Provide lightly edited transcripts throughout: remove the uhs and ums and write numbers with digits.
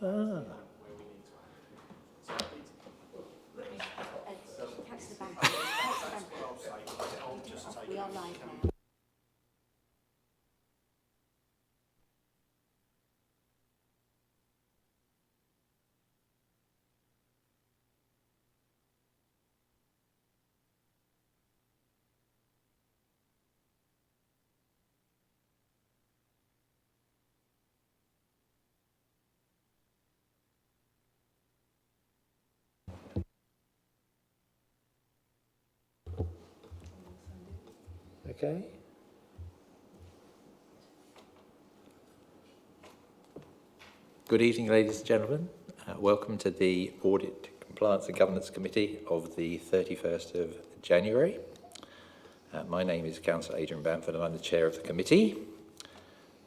Ah. We are live now. Okay. Good evening, ladies and gentlemen. Welcome to the Audit, Compliance and Governance Committee of the 31st of January. My name is Councillor Adrian Bamford and I'm the chair of the committee.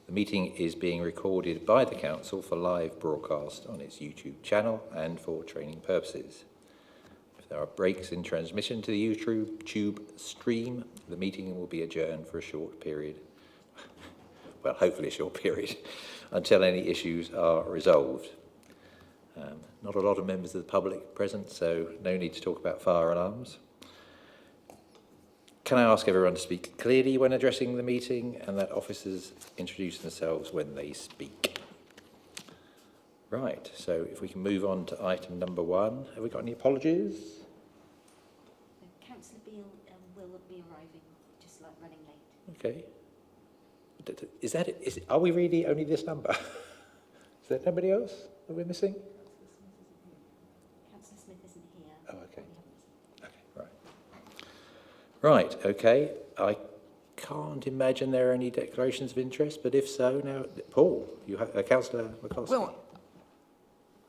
The meeting is being recorded by the Council for live broadcast on its YouTube channel and for training purposes. If there are breaks in transmission to the YouTube stream, the meeting will be adjourned for a short period, well, hopefully a short period, until any issues are resolved. Not a lot of members of the public present, so no need to talk about fire alarms. Can I ask everyone to speak clearly when addressing the meeting and that officers introduce themselves when they speak? Right, so if we can move on to item number 1. Have we got any apologies? Councillor Beale will be arriving, just like running late. Okay. Is that it? Are we really only this number? Is there nobody else that we're missing? Councillor Smith isn't here. Oh, okay. Okay, right. Right, okay. I can't imagine there are any declarations of interest, but if so, now, Paul, you have Councillor McCloskey. Well,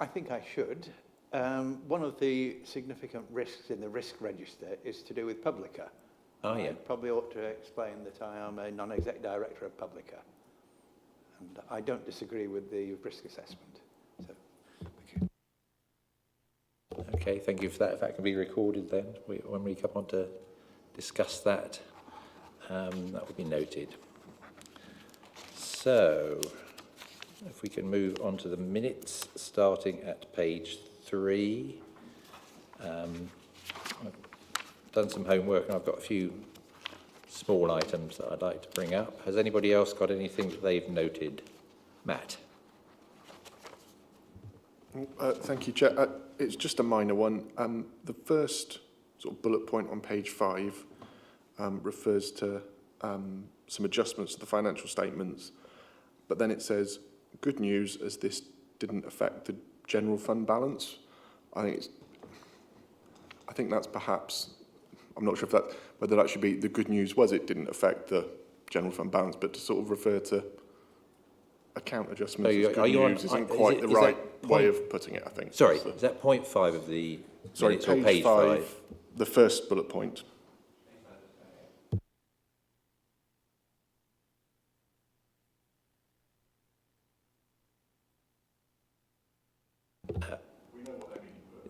I think I should. One of the significant risks in the risk register is to do with Publica. Oh, yeah. I probably ought to explain that I am a non-exec director of Publica, and I don't disagree with the risk assessment. So, Okay, thank you for that. If that can be recorded then, when we come on to discuss that, that will be noted. So, if we can move on to the minutes, starting at page 3. I've done some homework and I've got a few small items that I'd like to bring up. Has anybody else got anything that they've noted? Matt? Thank you, Chair. It's just a minor one. The first sort of bullet point on page 5 refers to some adjustments to the financial statements, but then it says, good news, as this didn't affect the general fund balance. I think that's perhaps, I'm not sure whether that should be the good news was it didn't affect the general fund balance, but to sort of refer to account adjustments as good news isn't quite the right way of putting it, I think. Sorry, is that point 5 of the minutes or page 5? The first bullet point.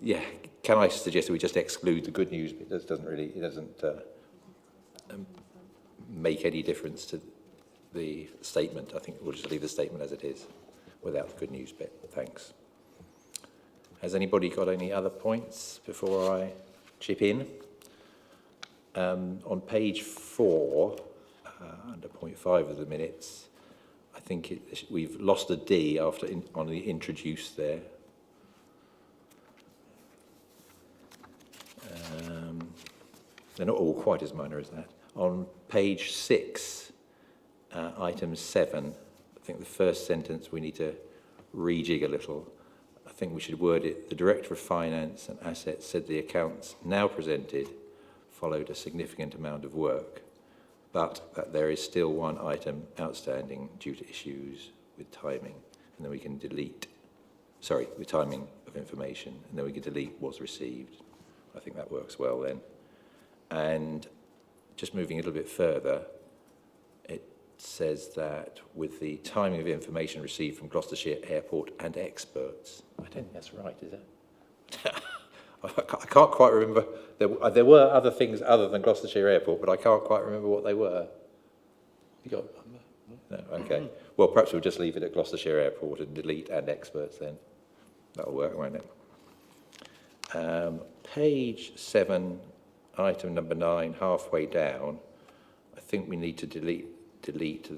Yeah, can I suggest that we just exclude the good news? It doesn't make any difference to the statement. I think we'll just leave the statement as it is without the good news bit. Thanks. Has anybody got any other points before I chip in? On page 4, under point 5 of the minutes, I think we've lost a D after on the introduce there. They're not all quite as minor as that. On page 6, item 7, I think the first sentence we need to rejig a little. I think we should word it, the Director of Finance and Assets said the accounts now presented followed a significant amount of work, but that there is still one item outstanding due to issues with timing. And then we can delete, with timing of information, and then we can delete what's received. I think that works well then. And just moving a little bit further, it says that with the timing of information received from Gloucestershire Airport and experts. I don't think that's right, is it? I can't quite remember. There were other things other than Gloucestershire Airport, but I can't quite remember what they were. You got? No, okay. Well, perhaps we'll just leave it at Gloucestershire Airport and delete and experts then. That'll work, won't it? Page 7, item number 9, halfway down, I think we need to delete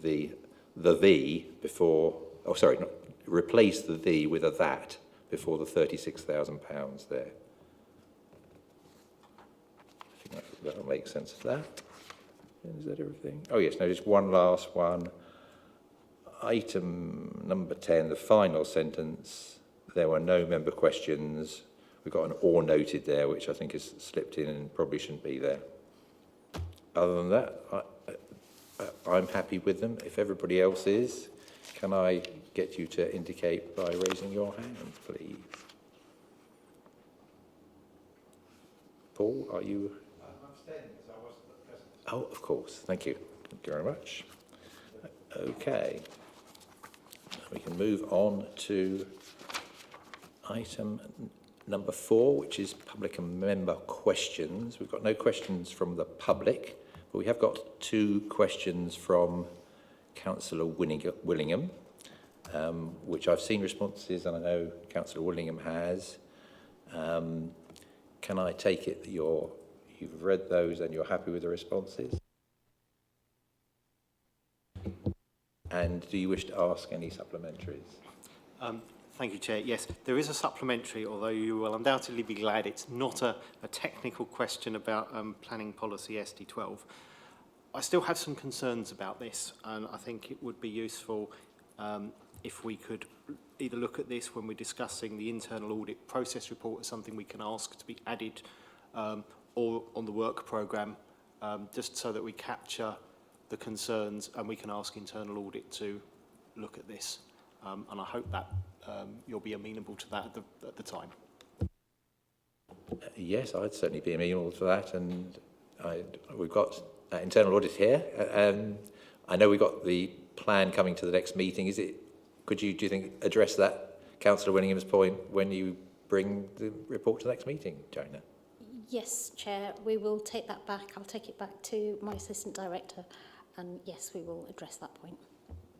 the before, oh sorry, not, replace the with a that before the £36,000 there. I think that'll make sense of that. Is that everything? Oh yes, no, just one last one. Item number 10, the final sentence, there were no member questions. We've got an or noted there, which I think has slipped in and probably shouldn't be there. Other than that, I'm happy with them. If everybody else is, can I get you to indicate by raising your hand, please? Paul, are you? I'm abstaining because I wasn't present. Oh, of course. Thank you. Thank you very much. Okay. We can move on to item number 4, which is public and member questions. We've got no questions from the public, but we have got 2 questions from Councillor Willingham, which I've seen responses, and I know Councillor Willingham has. Can I take it that you've read those and you're happy with the responses? And do you wish to ask any supplementaries? Thank you, Chair. Yes, there is a supplementary, although you will undoubtedly be glad it's not a technical question about planning policy SD12. I still have some concerns about this, and I think it would be useful if we could either look at this when we're discussing the internal audit process report as something we can ask to be added or on the work programme, just so that we capture the concerns and we can ask internal audit to look at this. And I hope that you'll be amenable to that at the time. Yes, I'd certainly be amenable to that, and we've got internal audit here. I know we've got the plan coming to the next meeting. Could you, do you think, address that Councillor Willingham's point when you bring the report to the next meeting, Joanna? Yes, Chair, we will take that back. I'll take it back to my Assistant Director, and yes, we will address that point.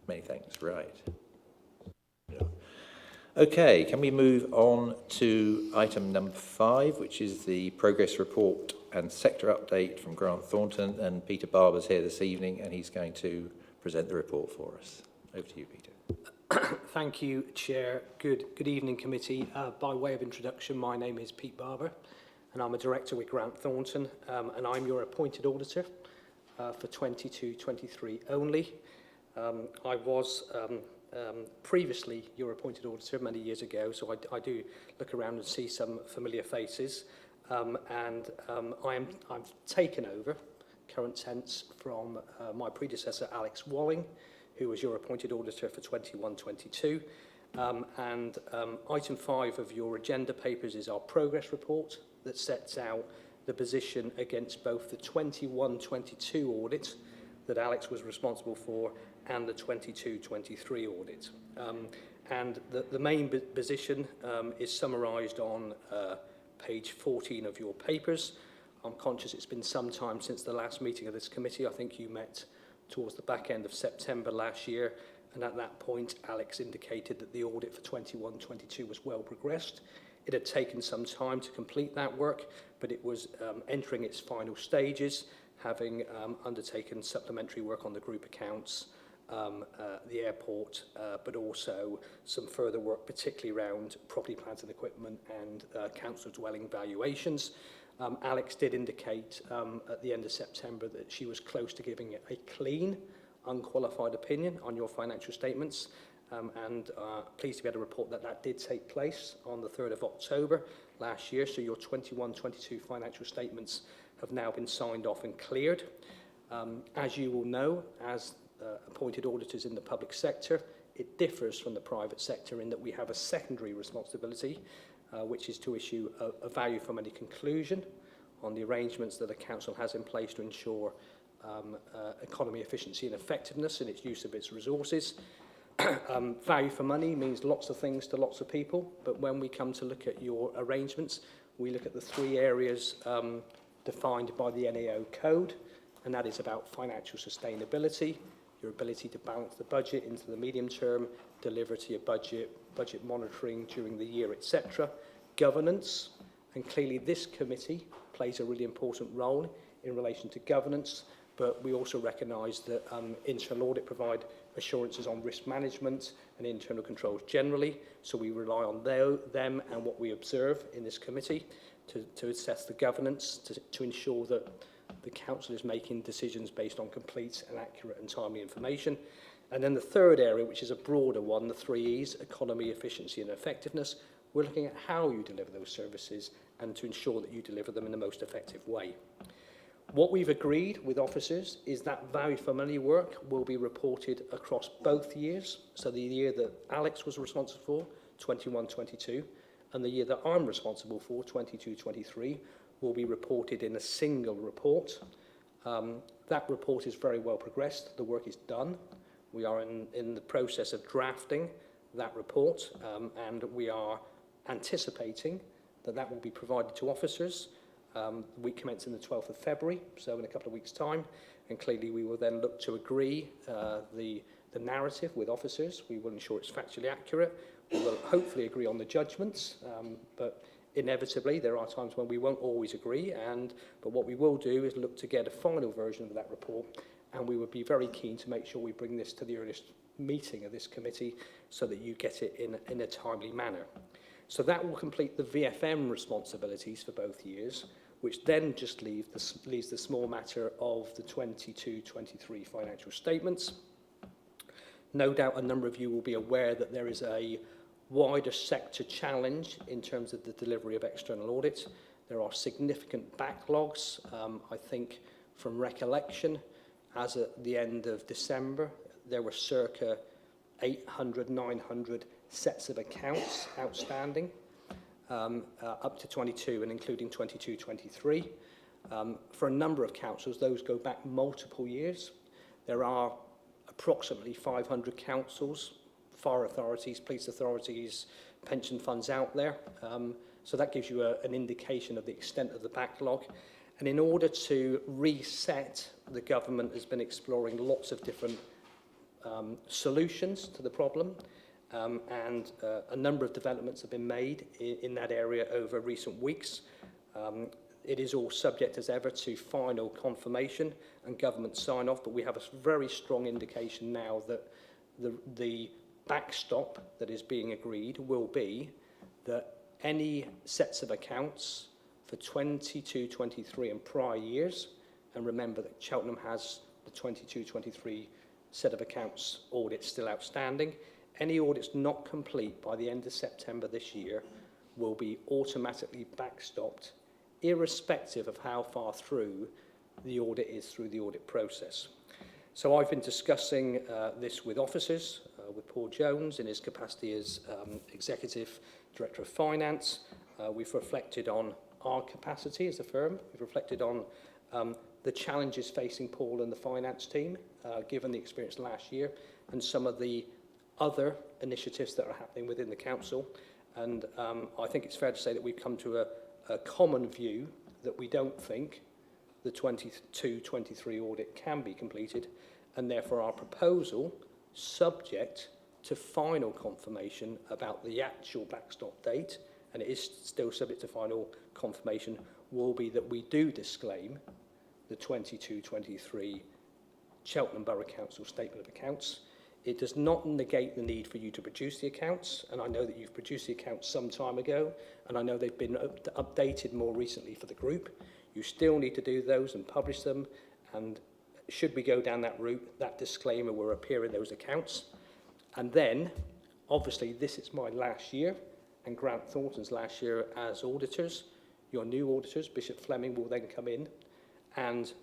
Many thanks. Right. Okay, can we move on to item number 5, which is the progress report and sector update from Grant Thornton, and Peter Barber's here this evening and he's going to present the report for us. Over to you, Peter. Thank you, Chair. Good evening, committee. By way of introduction, my name is Pete Barber and I'm a director with Grant Thornton, and I'm your appointed auditor for 22-23 only. I was previously your appointed auditor many years ago, so I do look around and see some familiar faces, and I've taken over, current tense, from my predecessor Alex Walling, who was your appointed auditor for 21-22, and item 5 of your agenda papers is our progress report that sets out the position against both the 21-22 audit that Alex was responsible for and the 22-23 audit. And the main position is summarised on page 14 of your papers. I'm conscious it's been some time since the last meeting of this committee. I think you met towards the back end of September last year, and at that point Alex indicated that the audit for 21-22 was well progressed. It had taken some time to complete that work, but it was entering its final stages, having undertaken supplementary work on the group accounts, the airport, but also some further work, particularly around property, plant and equipment and council dwelling valuations. Alex did indicate at the end of September that she was close to giving a clean, unqualified opinion on your financial statements, and pleased to be able to report that that did take place on the 3rd of October last year. So your 21-22 financial statements have now been signed off and cleared. As you will know, as appointed auditors in the public sector, it differs from the private sector in that we have a secondary responsibility, which is to issue a value for money conclusion on the arrangements that the council has in place to ensure economy, efficiency and effectiveness in its use of its resources. Value for money means lots of things to lots of people, but when we come to look at your arrangements, we look at the 3 areas defined by the NAO code, and that is about financial sustainability, your ability to balance the budget into the medium term, deliver to your budget, budget monitoring during the year, etc. Governance, and clearly this committee plays a really important role in relation to governance, but we also recognise that internal audit provide assurances on risk management and internal controls generally, so we rely on them and what we observe in this committee to assess the governance, to ensure that the council is making decisions based on complete and accurate and timely information. And then the third area, which is a broader one, the 3 E's, economy, efficiency and effectiveness, we're looking at how you deliver those services and to ensure that you deliver them in the most effective way. What we've agreed with officers is that value for money work will be reported across both years. So the year that Alex was responsible for, 21-22, and the year that I'm responsible for, 22-23, will be reported in a single report. That report is very well progressed. The work is done. We are in the process of drafting that report, and we are anticipating that that will be provided to officers. The week commencing the 12th of February, so in a couple of weeks' time, and clearly we will then look to agree the narrative with officers. We will ensure it's factually accurate. We will hopefully agree on the judgments, but inevitably there are times when we won't always agree, but what we will do is look to get a final version of that report, and we would be very keen to make sure we bring this to the earliest meeting of this committee so that you get it in a timely manner. So that will complete the VFM responsibilities for both years, which then just leaves the small matter of the 22-23 financial statements. No doubt a number of you will be aware that there is a wider sector challenge in terms of the delivery of external audit. There are significant backlogs. I think from recollection, as at the end of December, there were circa 800, 900 sets of accounts outstanding, up to 22 and including 22-23. For a number of councils, those go back multiple years. There are approximately 500 councils, fire authorities, police authorities, pension funds out there. So that gives you an indication of the extent of the backlog. And in order to reset, the government has been exploring lots of different solutions to the problem. And a number of developments have been made in that area over recent weeks. It is all subject as ever to final confirmation and government sign-off, but we have a very strong indication now that the backstop that is being agreed will be that any sets of accounts for 22-23 and prior years, and remember that Cheltenham has the 22-23 set of accounts audits still outstanding, any audits not complete by the end of September this year will be automatically backstopped, irrespective of how far through the audit is through the audit process. So I've been discussing this with officers, with Paul Jones in his capacity as Executive Director of Finance. We've reflected on our capacity as a firm. We've reflected on the challenges facing Paul and the finance team, given the experience last year, and some of the other initiatives that are happening within the council. And I think it's fair to say that we've come to a common view that we don't think the 22-23 audit can be completed, and therefore our proposal, subject to final confirmation about the actual backstop date, and it is still subject to final confirmation, will be that we do disclaim the 22-23 Cheltenham Borough Council Statement of Accounts. It does not negate the need for you to produce the accounts, and I know that you've produced the accounts some time ago, and I know they've been updated more recently for the group. You still need to do those and publish them, and should we go down that route, that disclaimer will appear in those accounts. And then, obviously, this is my last year, and Grant Thornton's last year as auditors. Your new auditors, Bishop Fleming, will then come in and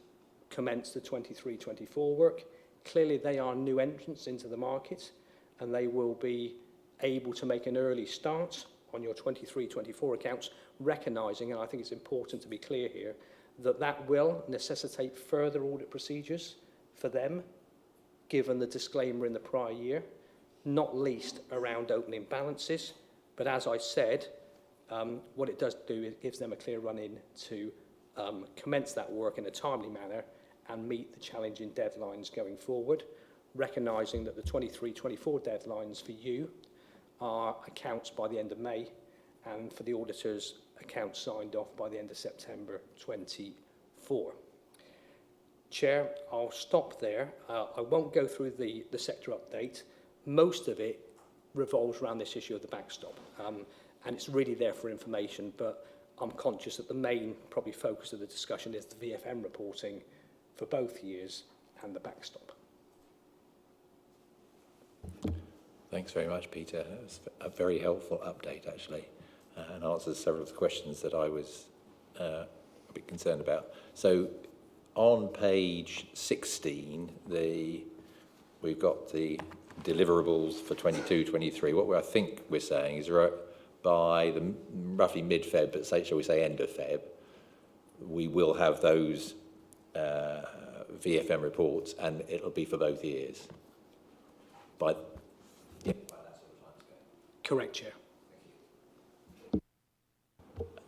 commence the 23-24 work. Clearly, they are new entrants into the market, and they will be able to make an early start on your 23-24 accounts, recognising, and I think it's important to be clear here, that that will necessitate further audit procedures for them, given the disclaimer in the prior year, not least around opening balances. But as I said, what it does do is it gives them a clear run-in to commence that work in a timely manner and meet the challenging deadlines going forward. recognising that the 23-24 deadlines for you are accounts by the end of May, and for the auditors, accounts signed off by the end of September 24. Chair, I'll stop there. I won't go through the sector update. Most of it revolves around this issue of the backstop, and it's really there for information, but I'm conscious that the main probably focus of the discussion is the VFM reporting for both years and the backstop. Thanks very much, Peter. That was a very helpful update, actually, and answers several of the questions that I was a bit concerned about. So on page 16, we've got the deliverables for 22-23. What I think we're saying is by the roughly mid-Feb, but shall we say end of Feb, we will have those VFM reports, and it'll be for both years. By that sort of timescale. Correct, Chair.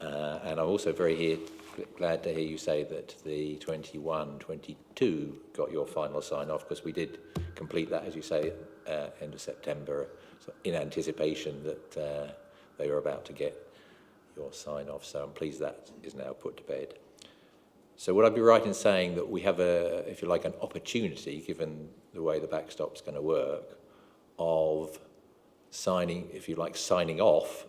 And I'm also glad to hear you say that the 21-22 got your final sign-off, because we did complete that, as you say, end of September, so in anticipation that they were about to get your sign-off. So I'm pleased that is now put to bed. So would I be right in saying that we have if you like, an opportunity, given the way the backstop's going to work, of signing off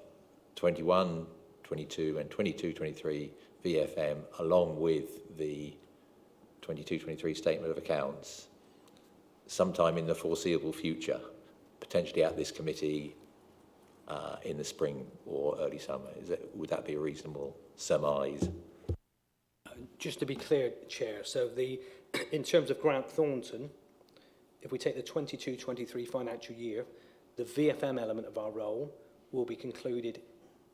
21, 22 and 22, 23 VFM along with the 22, 23 statement of accounts sometime in the foreseeable future, potentially at this committee in the spring or early summer? Would that be a reasonable surmise? Just to be clear, Chair, so in terms of Grant Thornton, if we take the 22-23 financial year, the VFM element of our role will be concluded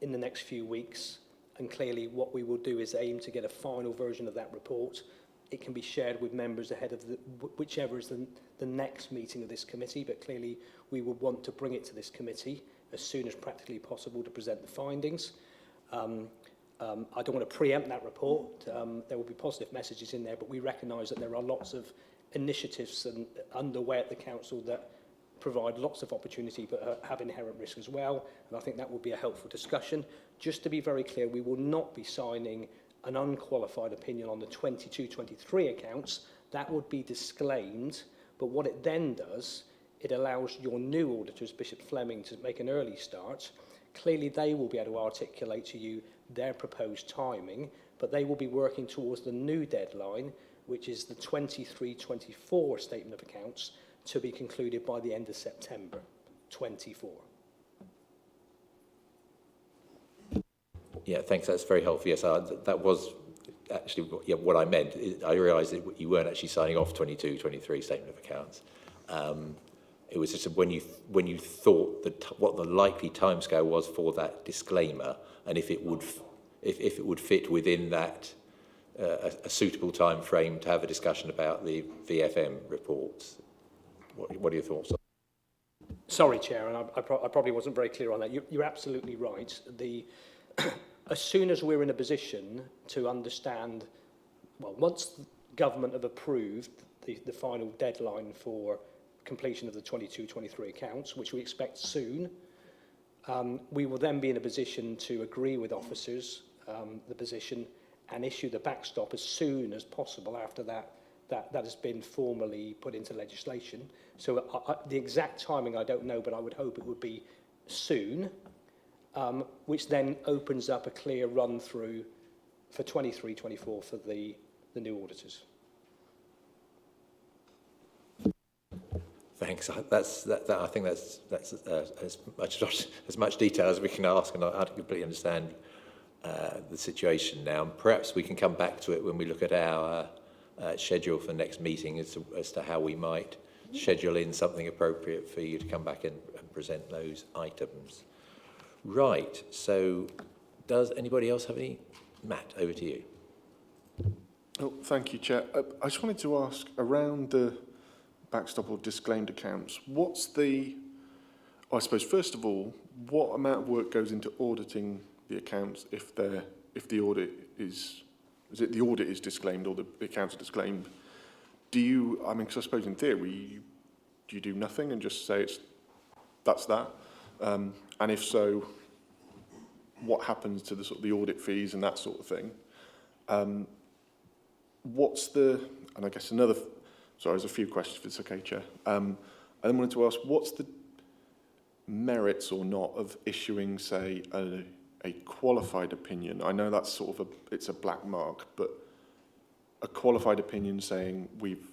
in the next few weeks, and clearly what we will do is aim to get a final version of that report. It can be shared with members ahead of whichever is the next meeting of this committee, but clearly we would want to bring it to this committee as soon as practically possible to present the findings. I don't want to preempt that report. There will be positive messages in there, but we recognise that there are lots of initiatives underway at the council that provide lots of opportunity but have inherent risk as well, and I think that will be a helpful discussion. Just to be very clear, we will not be signing an unqualified opinion on the 22-23 accounts. That would be disclaimed, but what it then does, it allows your new auditors, Bishop Fleming, to make an early start. Clearly they will be able to articulate to you their proposed timing, but they will be working towards the new deadline, which is the 23-24 statement of accounts, to be concluded by the end of September 24. Yeah, thanks. That's very helpful. Yes, that was actually what I meant. I realised that you weren't actually signing off 22-23 statement of accounts. It was just when you thought that what the likely timescale was for that disclaimer, and if it would fit within that a suitable time frame to have a discussion about the VFM reports. What are your thoughts on that? Sorry, Chair, and I probably wasn't very clear on that. You're absolutely right. As soon as we're in a position to understand, well, once the government have approved the final deadline for completion of the 22-23 accounts, which we expect soon, we will then be in a position to agree with officers the position and issue the backstop as soon as possible after that has been formally put into legislation. So the exact timing I don't know, but I would hope it would be soon, which then opens up a clear run through for 23-24 for the new auditors. Thanks. I think that's as much detail as we can ask, and I completely understand the situation now. And perhaps we can come back to it when we look at our schedule for the next meeting as to how we might schedule in something appropriate for you to come back and present those items. Right. So, does anybody else have any? Matt, over to you. Oh, thank you, Chair. I just wanted to ask around the backstop or disclaimed accounts, I suppose, first of all, what amount of work goes into auditing the accounts if the audit is the audit is disclaimed or the accounts are disclaimed? Because I suppose in theory, do you do nothing and just say that's that? And if so, what happens to the sort of the audit fees and that sort of thing? And I guess sorry, there's a few questions if it's okay, Chair. I then wanted to ask, what's the merits or not of issuing, say, a qualified opinion? I know that's sort of it's a black mark, but a qualified opinion saying we've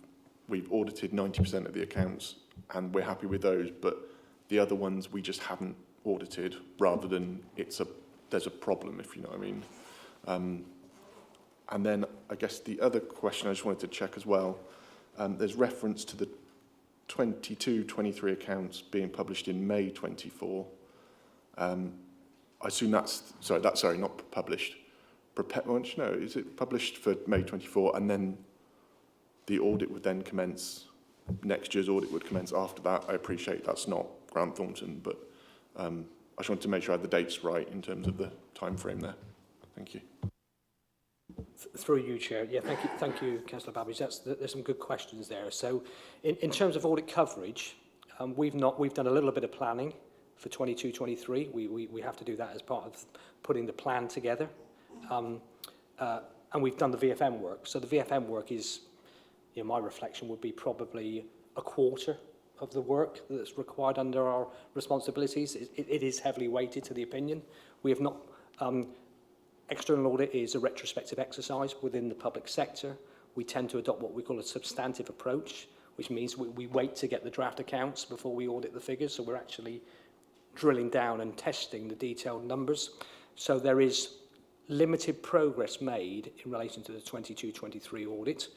audited 90% of the accounts and we're happy with those, but the other ones we just haven't audited, rather than there's a problem, if you know what I mean. And then I guess the other question I just wanted to check as well, there's reference to the 22-23 accounts being published in May 24. I assume that's not published. No, is it published for May 24 and then the audit would then commence, next year's audit would commence after that? I appreciate that's not Grant Thornton, but I just wanted to make sure I had the dates right in terms of the time frame there. Thank you. Through you, Chair. Yeah, thank you, Councillor Babbage. There's some good questions there. So, in terms of audit coverage, we've done a little bit of planning for 22-23. We have to do that as part of putting the plan together, and we've done the VFM work. So the VFM work is, my reflection would be probably a quarter of the work that's required under our responsibilities. It is heavily weighted to the opinion. We have not. External audit is a retrospective exercise within the public sector. We tend to adopt what we call a substantive approach, which means we wait to get the draft accounts before we audit the figures. So we're actually drilling down and testing the detailed numbers. So there is limited progress made in relation to the 22-23 audit.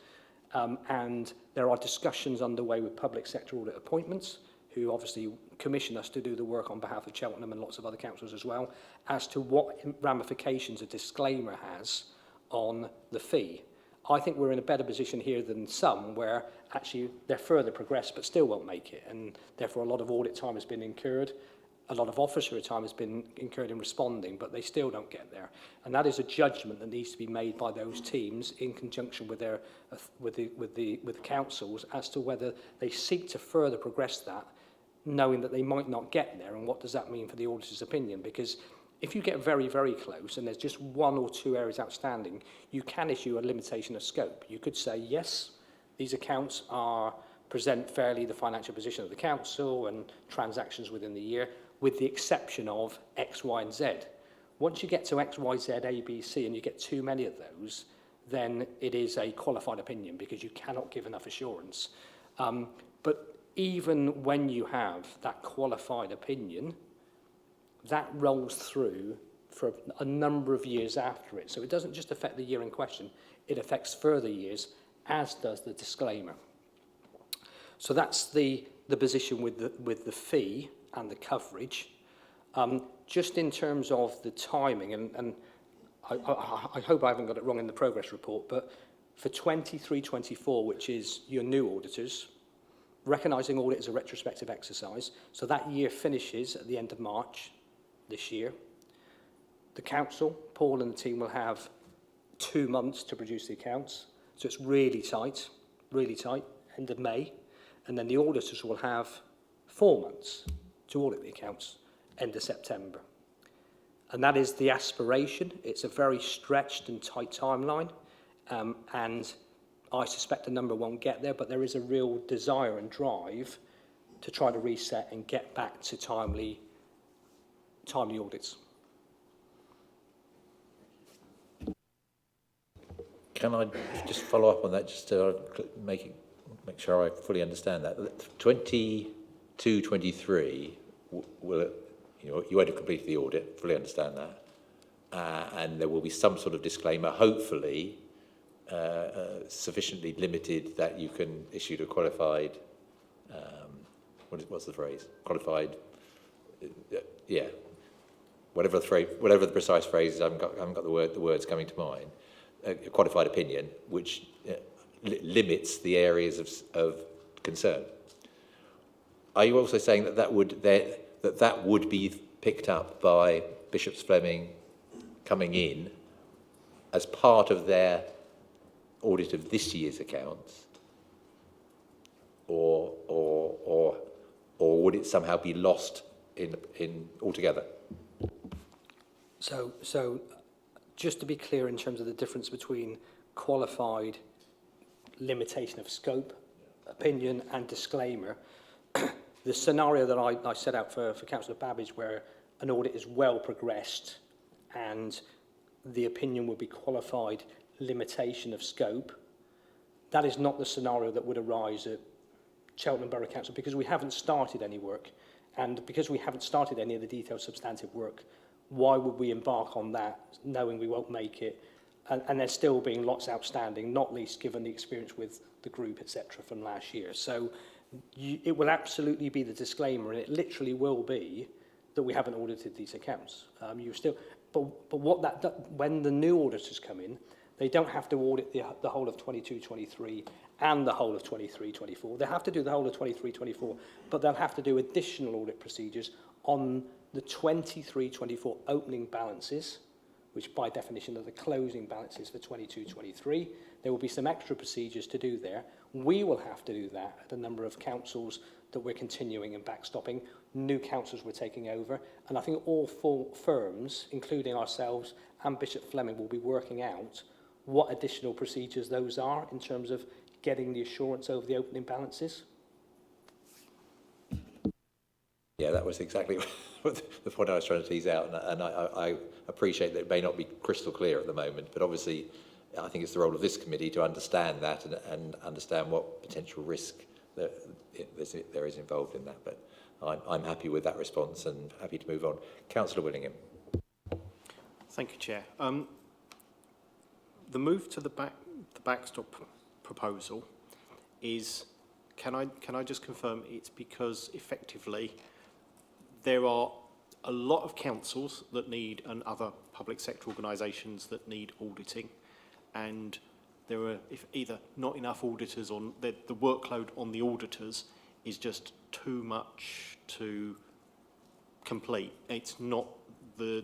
And there are discussions underway with public sector audit appointments, who obviously commission us to do the work on behalf of Cheltenham and lots of other councils as well, as to what ramifications a disclaimer has on the fee. I think we're in a better position here than some, where actually they're further progressed but still won't make it, and therefore a lot of audit time has been incurred, a lot of officer time has been incurred in responding, but they still don't get there. And that is a judgment that needs to be made by those teams in conjunction with the councils as to whether they seek to further progress that, knowing that they might not get there, and what does that mean for the auditor's opinion? Because if you get very, very close and there's just one or two areas outstanding, you can issue a limitation of scope. You could say, yes, these accounts present fairly the financial position of the council and transactions within the year, with the exception of X, Y, and Z. Once you get to X, Y, Z, A, B, C, and you get too many of those, then it is a qualified opinion because you cannot give enough assurance. But even when you have that qualified opinion, that rolls through for a number of years after it. So it doesn't just affect the year in question, it affects further years, as does the disclaimer. So that's the position with the fee and the coverage. Just in terms of the timing, and I hope I haven't got it wrong in the progress report, but for 23-24, which is your new auditors, recognising audit as a retrospective exercise, so that year finishes at the end of March this year. The council, Paul and the team, will have 2 months to produce the accounts, so it's really tight, end of May, and then the auditors will have 4 months to audit the accounts, end of September. And that is the aspiration. It's a very stretched and tight timeline, and I suspect the number won't get there, but there is a real desire and drive to try to reset and get back to timely audits. Can I just follow up on that, just to make sure I fully understand that? 22-23 will, you won't have completed the audit, fully understand that, and there will be some sort of disclaimer, hopefully sufficiently limited that you can issue a qualified. What's the phrase? Qualified. Yeah. Whatever the precise phrase is, I haven't got the words coming to mind. A qualified opinion, which limits the areas of concern. Are you also saying that would be picked up by Bishops Fleming coming in as part of their audit of this year's accounts, or would it somehow be lost in altogether? So just to be clear in terms of the difference between qualified, limitation of scope, opinion and disclaimer, the scenario that I set out for Councillor Babbage, where an audit is well progressed and the opinion would be qualified, limitation of scope, that is not the scenario that would arise at Cheltenham Borough Council, because we haven't started any work, and because we haven't started any of the detailed substantive work, why would we embark on that knowing we won't make it, and there's still being lots outstanding, not least given the experience with the group, etc., from last year. So it will absolutely be the disclaimer, and it literally will be that we haven't audited these accounts. But when the new auditors come in, they don't have to audit the whole of 22-23 and the whole of 23-24. They have to do the whole of 23-24, but they'll have to do additional audit procedures on the 23-24 opening balances, which by definition are the closing balances for 22-23. There will be some extra procedures to do there. We will have to do that at a number of councils that we're continuing and backstopping. New councils we're taking over. And I think all 4 firms, including ourselves and Bishop Fleming, will be working out what additional procedures those are in terms of getting the assurance over the opening balances. Yeah, that was exactly the point I was trying to tease out, and I appreciate that it may not be crystal clear at the moment, but obviously I think it's the role of this committee to understand that and understand what potential risk there is involved in that. But I'm happy with that response and happy to move on. Councillor Willingham. Thank you, Chair. The move to the backstop proposal is, can I just confirm it's because effectively there are a lot of councils that need, and other public sector organisations that need auditing, and there are either not enough auditors, or the workload on the auditors is just too much to complete. It's not that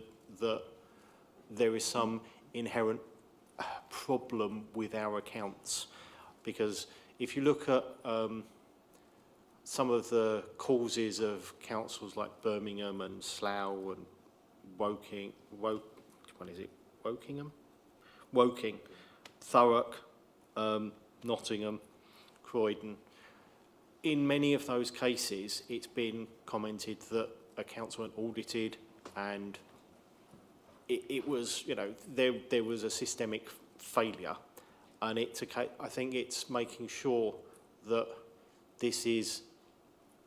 there is some inherent problem with our accounts, because if you look at some of the causes of councils like Birmingham and Slough and Woking, Thurrock, Nottingham, Croydon, in many of those cases it's been commented that accounts weren't audited, and it was, you know, there was a systemic failure, and I think it's making sure that this is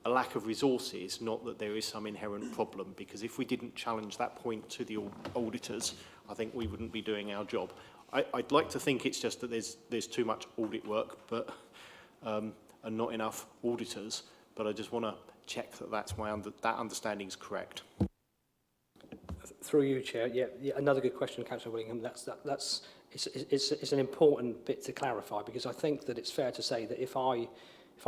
a lack of resources, not that there is some inherent problem, because if we didn't challenge that point to the auditors, I think we wouldn't be doing our job. I'd like to think it's just that there's too much audit work, but and not enough auditors, but I just want to check that that understanding is correct. Through you, Chair. Yeah, another good question, Councillor Willingham. It's an important bit to clarify, because I think that it's fair to say that if I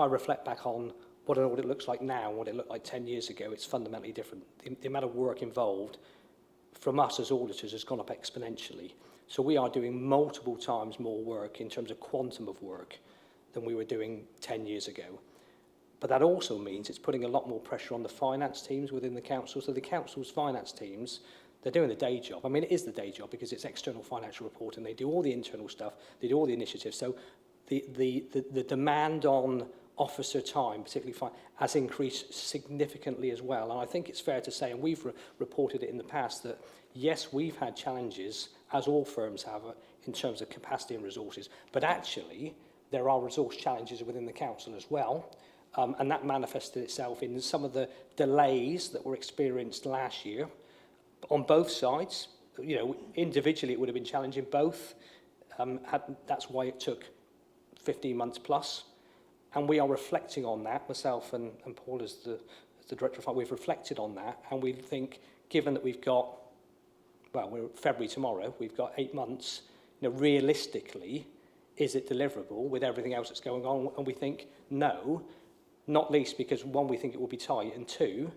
reflect back on what an audit looks like now and what it looked like 10 years ago, it's fundamentally different. The amount of work involved from us as auditors has gone up exponentially. So we are doing multiple times more work in terms of quantum of work than we were doing 10 years ago. But that also means it's putting a lot more pressure on the finance teams within the council. So the council's finance teams, they're doing the day job. I mean, it is the day job because it's external financial reporting. They do all the internal stuff. They do all the initiatives. So the demand on officer time, particularly has increased significantly as well. And I think it's fair to say, and we've reported it in the past, that yes, we've had challenges, as all firms have, in terms of capacity and resources. But actually, there are resource challenges within the council as well. And that manifested itself in some of the delays that were experienced last year on both sides. You know, individually it would have been challenging. Both, that's why it took 15 months plus. And we are reflecting on that, myself and Paul as the Director of Finance, we've reflected on that. And we think, given that we've got, well, we're February tomorrow, we've got 8 months, you know, realistically, is it deliverable with everything else that's going on? And we think, no. Not least because, one, we think it will be tight, and two,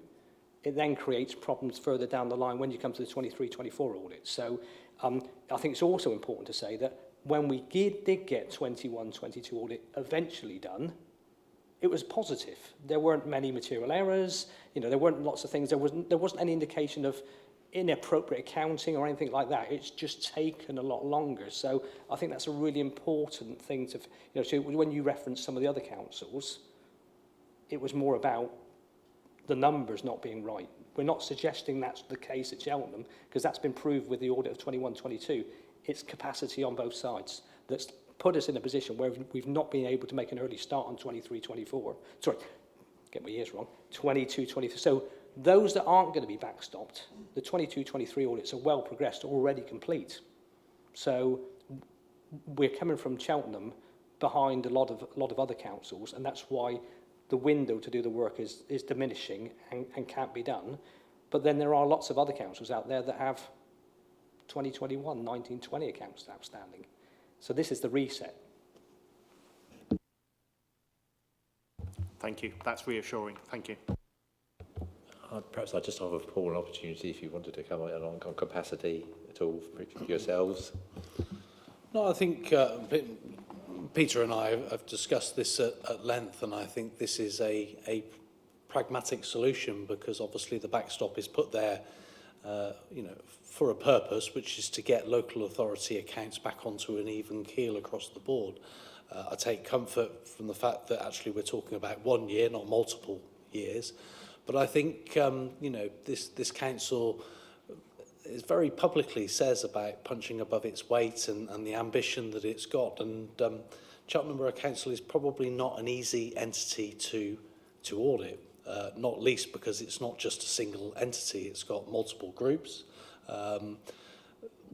it then creates problems further down the line when you come to the 23-24 audit. So I think it's also important to say that when we did get 21-22 audit eventually done, it was positive. There weren't many material errors. There weren't lots of things. There wasn't any indication of inappropriate accounting or anything like that. It's just taken a lot longer. So I think that's a really important thing to, so when you reference some of the other councils, it was more about the numbers not being right. We're not suggesting that's the case at Cheltenham, because that's been proved with the audit of 21-22. It's capacity on both sides that's put us in a position where we've not been able to make an early start on 23-24. Sorry, get my years wrong. 22-23. So those that aren't going to be backstopped, the 22-23 audits are well progressed, already complete. So we're coming from Cheltenham behind a lot of other councils, and that's why the window to do the work is diminishing and can't be done. But then there are lots of other councils out there that have 2021, 19-20 accounts outstanding. So this is the reset. Thank you. That's reassuring. Thank you. Perhaps I'd just offer Paul an opportunity if you wanted to come along on capacity at all for yourselves. No, I think Peter and I have discussed this at length, and I think this is a pragmatic solution, because obviously the backstop is put there for a purpose, which is to get local authority accounts back onto an even keel across the board. I take comfort from the fact that actually we're talking about 1 year, not multiple years. But I think, this council is very publicly says about punching above its weight and the ambition that it's got. And Cheltenham Borough Council is probably not an easy entity to audit, not least because it's not just a single entity. It's got multiple groups.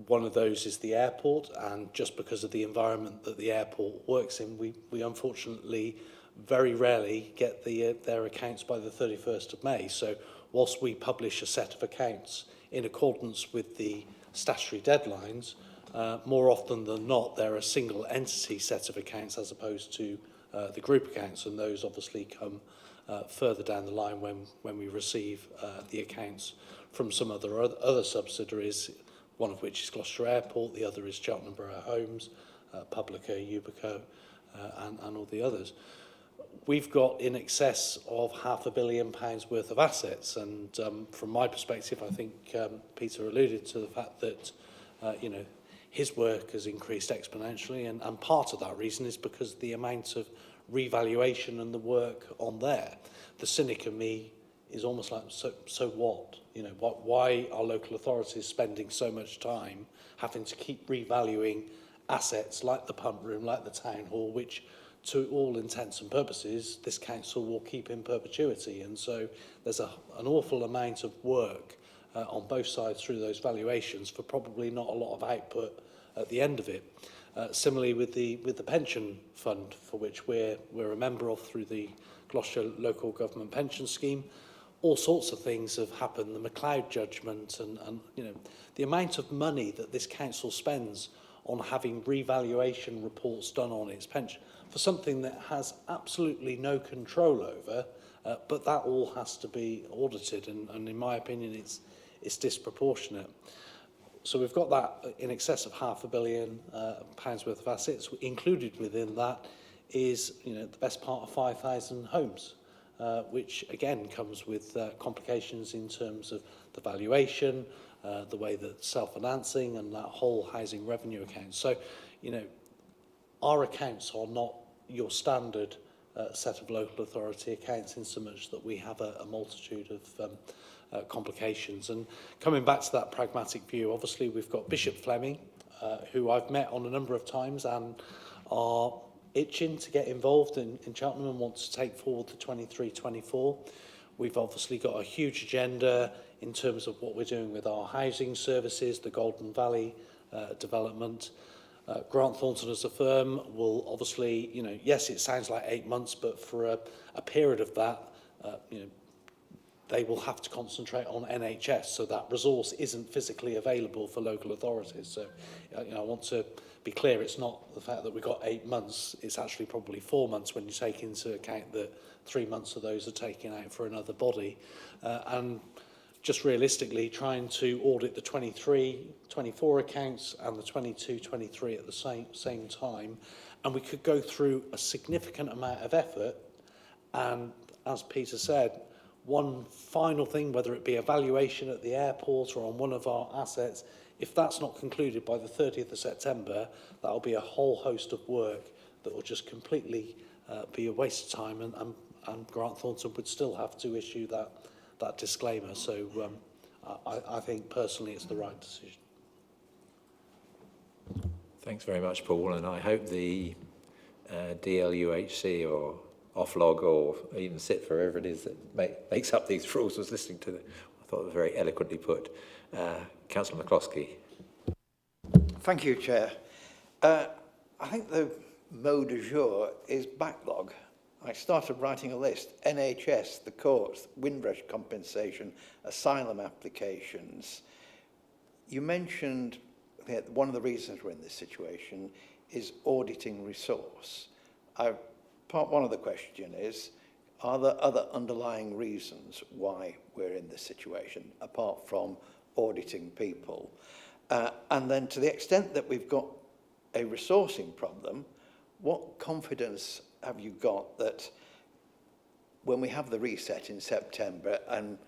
One of those is the airport, and just because of the environment that the airport works in, we unfortunately very rarely get their accounts by the 31st of May. So whilst we publish a set of accounts in accordance with the statutory deadlines, more often than not, they're a single entity set of accounts as opposed to the group accounts, and those obviously come further down the line when we receive the accounts from some other subsidiaries, one of which is Gloucester Airport, the other is Cheltenham Borough Homes, Publica, Ubico, and all the others. We've got in excess of £500 million worth of assets, and from my perspective, I think Peter alluded to the fact that his work has increased exponentially, and part of that reason is because the amount of revaluation and the work on there. The cynic in me is almost like, so what? Why are local authorities spending so much time having to keep revaluing assets like the pump room, like the town hall, which to all intents and purposes, this council will keep in perpetuity. And so there's an awful amount of work on both sides through those valuations for probably not a lot of output at the end of it. Similarly with the pension fund, for which we're a member of through the Gloucester Local Government Pension Scheme, all sorts of things have happened. The MacLeod judgment and the amount of money that this council spends on having revaluation reports done on its pension for something that has absolutely no control over, but that all has to be audited, and in my opinion it's disproportionate. So we've got that in excess of £500 million worth of assets. Included within that is the best part of 5,000 homes, which again comes with complications in terms of the valuation, the way that self-financing and that whole housing revenue account. So, our accounts are not your standard set of local authority accounts, in so much that we have a multitude of complications. And coming back to that pragmatic view, obviously we've got Bishop Fleming, who I've met on a number of times and are itching to get involved in Cheltenham and want to take forward the 23-24. We've obviously got a huge agenda in terms of what we're doing with our housing services, the Golden Valley development. Grant Thornton as a firm will obviously, yes, it sounds like 8 months, but for a period of that, they will have to concentrate on NHS, so that resource isn't physically available for local authorities. So, I want to be clear, it's not the fact that we've got 8 months, it's actually probably 4 months when you take into account that 3 months of those are taken out for another body. And just realistically, trying to audit the 23-24 accounts and the 22-23 at the same time, and we could go through a significant amount of effort And as Peter said, one final thing, whether it be evaluation at the airport or on one of our assets, if that's not concluded by the 30th of September, that'll be a whole host of work that will just completely be a waste of time, and Grant Thornton would still have to issue that disclaimer. So I think personally it's the right decision. Thanks very much, Paul, and I hope the DLUHC or Offlog or even SIT, wherever it is that makes up these rules, was listening to I thought it was very eloquently put. Councillor McCloskey. Thank you, Chair. I think the mot du jour is backlog. I started writing a list: NHS, the courts, Windrush compensation, asylum applications. You mentioned that one of the reasons we're in this situation is auditing resource. Part one of the question is, are there other underlying reasons why we're in this situation, apart from auditing people? And then to the extent that we've got a resourcing problem, what confidence have you got that when we have the reset in September, and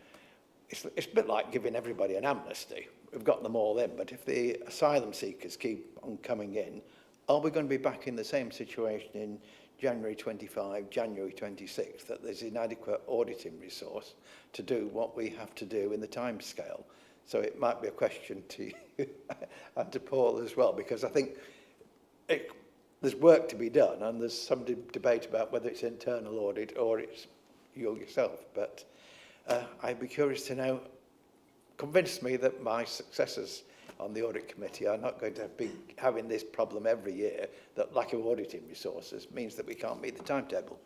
it's a bit like giving everybody an amnesty, we've got them all in, but if the asylum seekers keep on coming in, are we going to be back in the same situation in January 25, January 26, that there's inadequate auditing resource to do what we have to do in the time scale? So it might be a question to you and to Paul as well, because I think there's work to be done, and there's some debate about whether it's internal audit or it's you yourself. But I'd be curious to know, convince me that my successors on the audit committee are not going to be having this problem every year, that lack of auditing resources means that we can't meet the timetable.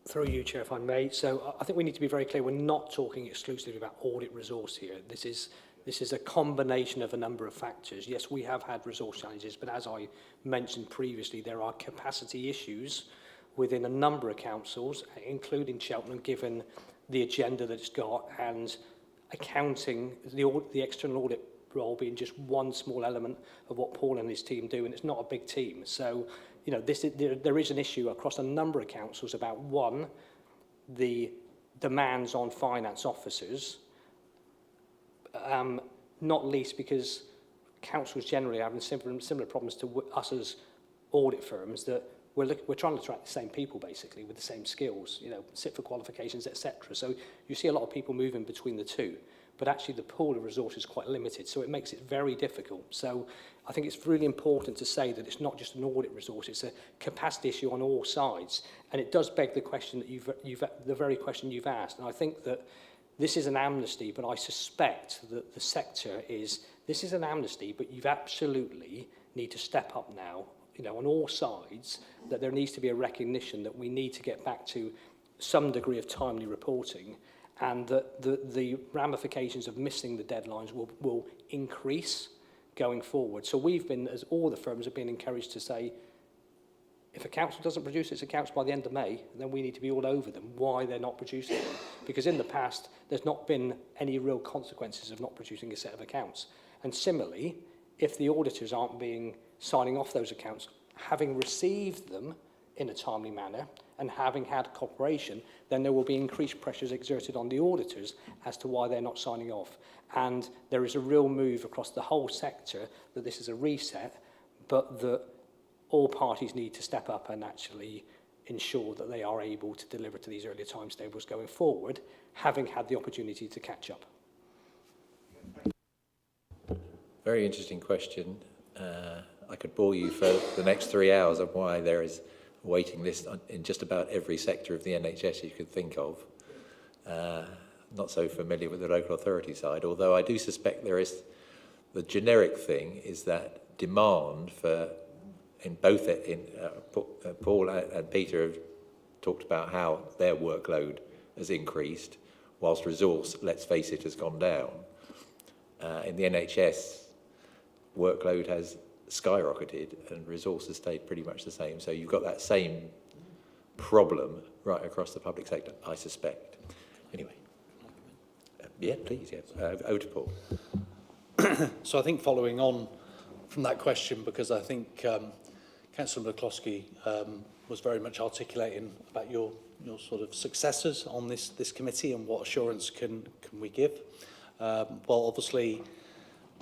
Through you, Chair, if I may. So I think we need to be very clear, we're not talking exclusively about audit resource here. This is a combination of a number of factors. Yes, we have had resource challenges, but as I mentioned previously, there are capacity issues within a number of councils, including Cheltenham, given the agenda that it's got, and accounting, the external audit role being just one small element of what Paul and his team do, and it's not a big team. So, you know, there is an issue across a number of councils about, one, the demands on finance officers, not least because councils generally are having similar problems to us as audit firms, that we're trying to attract the same people basically with the same skills, you know, sit for qualifications, etc. So you see a lot of people moving between the two, but actually the pool of resources is quite limited, so it makes it very difficult. So I think it's really important to say that it's not just an audit resource, it's a capacity issue on all sides, and it does beg the question that the very question you've asked. And I think that this is an amnesty, but I suspect that the sector this is an amnesty, but you've absolutely need to step up now, you know, on all sides, that there needs to be a recognition that we need to get back to some degree of timely reporting, and that the ramifications of missing the deadlines will increase going forward. So we've been, as all the firms have been encouraged to say, if a council doesn't produce its accounts by the end of May, then we need to be all over them why they're not producing them. Because in the past, there's not been any real consequences of not producing a set of accounts. And similarly, if the auditors aren't signing off those accounts, having received them in a timely manner and having had cooperation, then there will be increased pressures exerted on the auditors as to why they're not signing off. And there is a real move across the whole sector that this is a reset, but that all parties need to step up and actually ensure that they are able to deliver to these earlier timetables going forward, having had the opportunity to catch up. Very interesting question. I could bore you for the next 3 hours of why there is a waiting list in just about every sector of the NHS you could think of. Not so familiar with the local authority side, although I do suspect there is, the generic thing is that demand for, Paul and Peter have talked about how their workload has increased, whilst resource, let's face it, has gone down. In the NHS, workload has skyrocketed and resources stayed pretty much the same. So you've got that same problem right across the public sector, I suspect. Anyway, yeah, please, yeah. Over to Paul. So I think following on from that question, because I think Councillor McCloskey was very much articulating about your sort of successors on this committee and what assurance can we give. Well, obviously,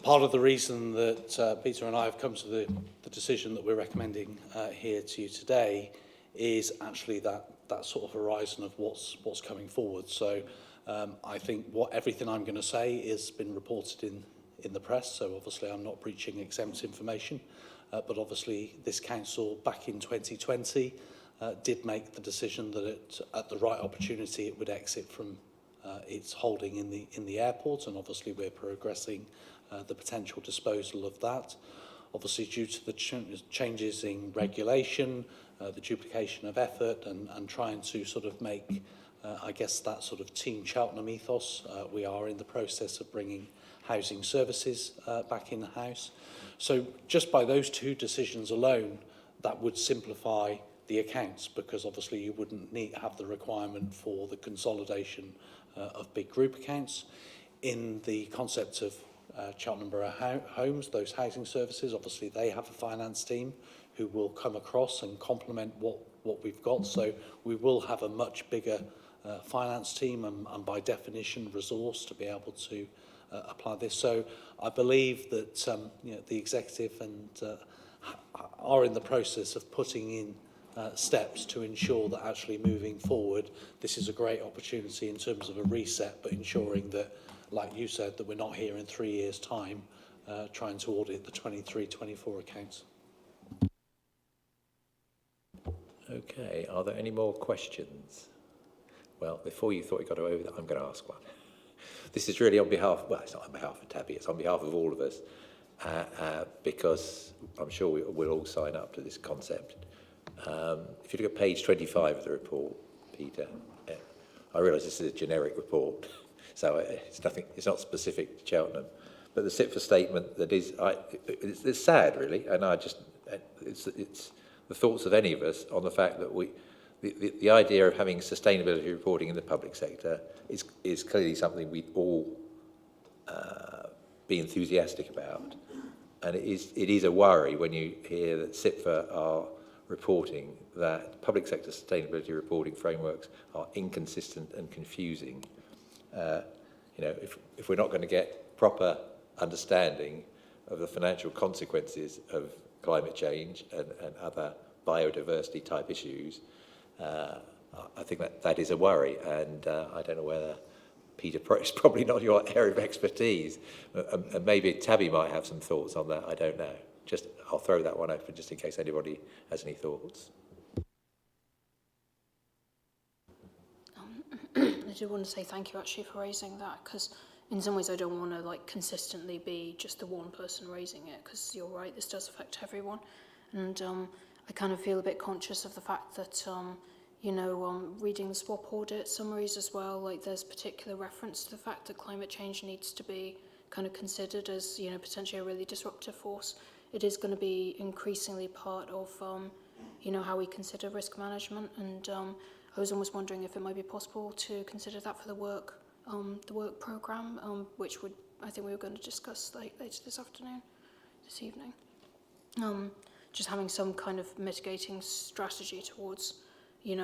part of the reason that Peter and I have come to the decision that we're recommending here to you today is actually that sort of horizon of what's coming forward. So I think everything I'm going to say has been reported in the press, so obviously I'm not breaching exempt information, but obviously this council back in 2020 did make the decision that at the right opportunity it would exit from its holding in the airport, and obviously we're progressing the potential disposal of that. Obviously due to the changes in regulation, the duplication of effort and trying to sort of make, I guess, that sort of Team Cheltenham ethos, we are in the process of bringing housing services back in the house. So just by those two decisions alone, that would simplify the accounts, because obviously you wouldn't have the requirement for the consolidation of big group accounts. In the concept of Cheltenham Borough Homes, those housing services, obviously they have a finance team who will come across and complement what we've got. So we will have a much bigger finance team and by definition resource to be able to apply this. So I believe that the executive and are in the process of putting in steps to ensure that actually moving forward, this is a great opportunity in terms of a reset, but ensuring that, like you said, that we're not here in 3 years' time trying to audit the 23-24 accounts. Okay, are there any more questions? Well, before you thought you got over that, I'm going to ask one. This is really on behalf, well, it's not on behalf of Tabby, it's on behalf of all of us, because I'm sure we'll all sign up to this concept. If you look at page 25 of the report, Peter, I realise this is a generic report, so it's not specific to Cheltenham, but the SIPFA statement that is, it's sad really, and it's the thoughts of any of us on the fact that the idea of having sustainability reporting in the public sector is clearly something we'd all be enthusiastic about, and it is a worry when you hear that SIPFA are reporting that public sector sustainability reporting frameworks are inconsistent and confusing. If we're not going to get proper understanding of the financial consequences of climate change and other biodiversity type issues, I think that is a worry, and I don't know whether, Peter, it's probably not your area of expertise, and maybe Tabby might have some thoughts on that, I don't know. I'll throw that one open just in case anybody has any thoughts. I do want to say thank you actually for raising that, because in some ways I don't want to consistently be just the one person raising it, because you're right, this does affect everyone, and I kind of feel a bit conscious of the fact that reading the swap audit summaries as well, there's particular reference to the fact that climate change needs to be kind of considered as potentially a really disruptive force. It is going to be increasingly part of how we consider risk management, and I was almost wondering if it might be possible to consider that for the work programme, which I think we were going to discuss later this evening. Just having some kind of mitigating strategy towards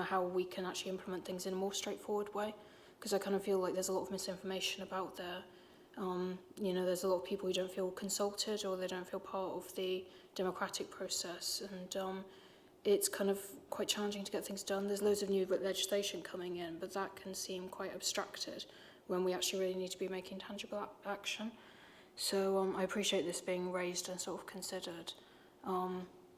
how we can actually implement things in a more straightforward way, because I kind of feel like there's a lot of misinformation about there. There's a lot of people who don't feel consulted, or they don't feel part of the democratic process, and it's kind of quite challenging to get things done. There's loads of new legislation coming in, but that can seem quite abstracted when we actually really need to be making tangible action. So I appreciate this being raised and sort of considered.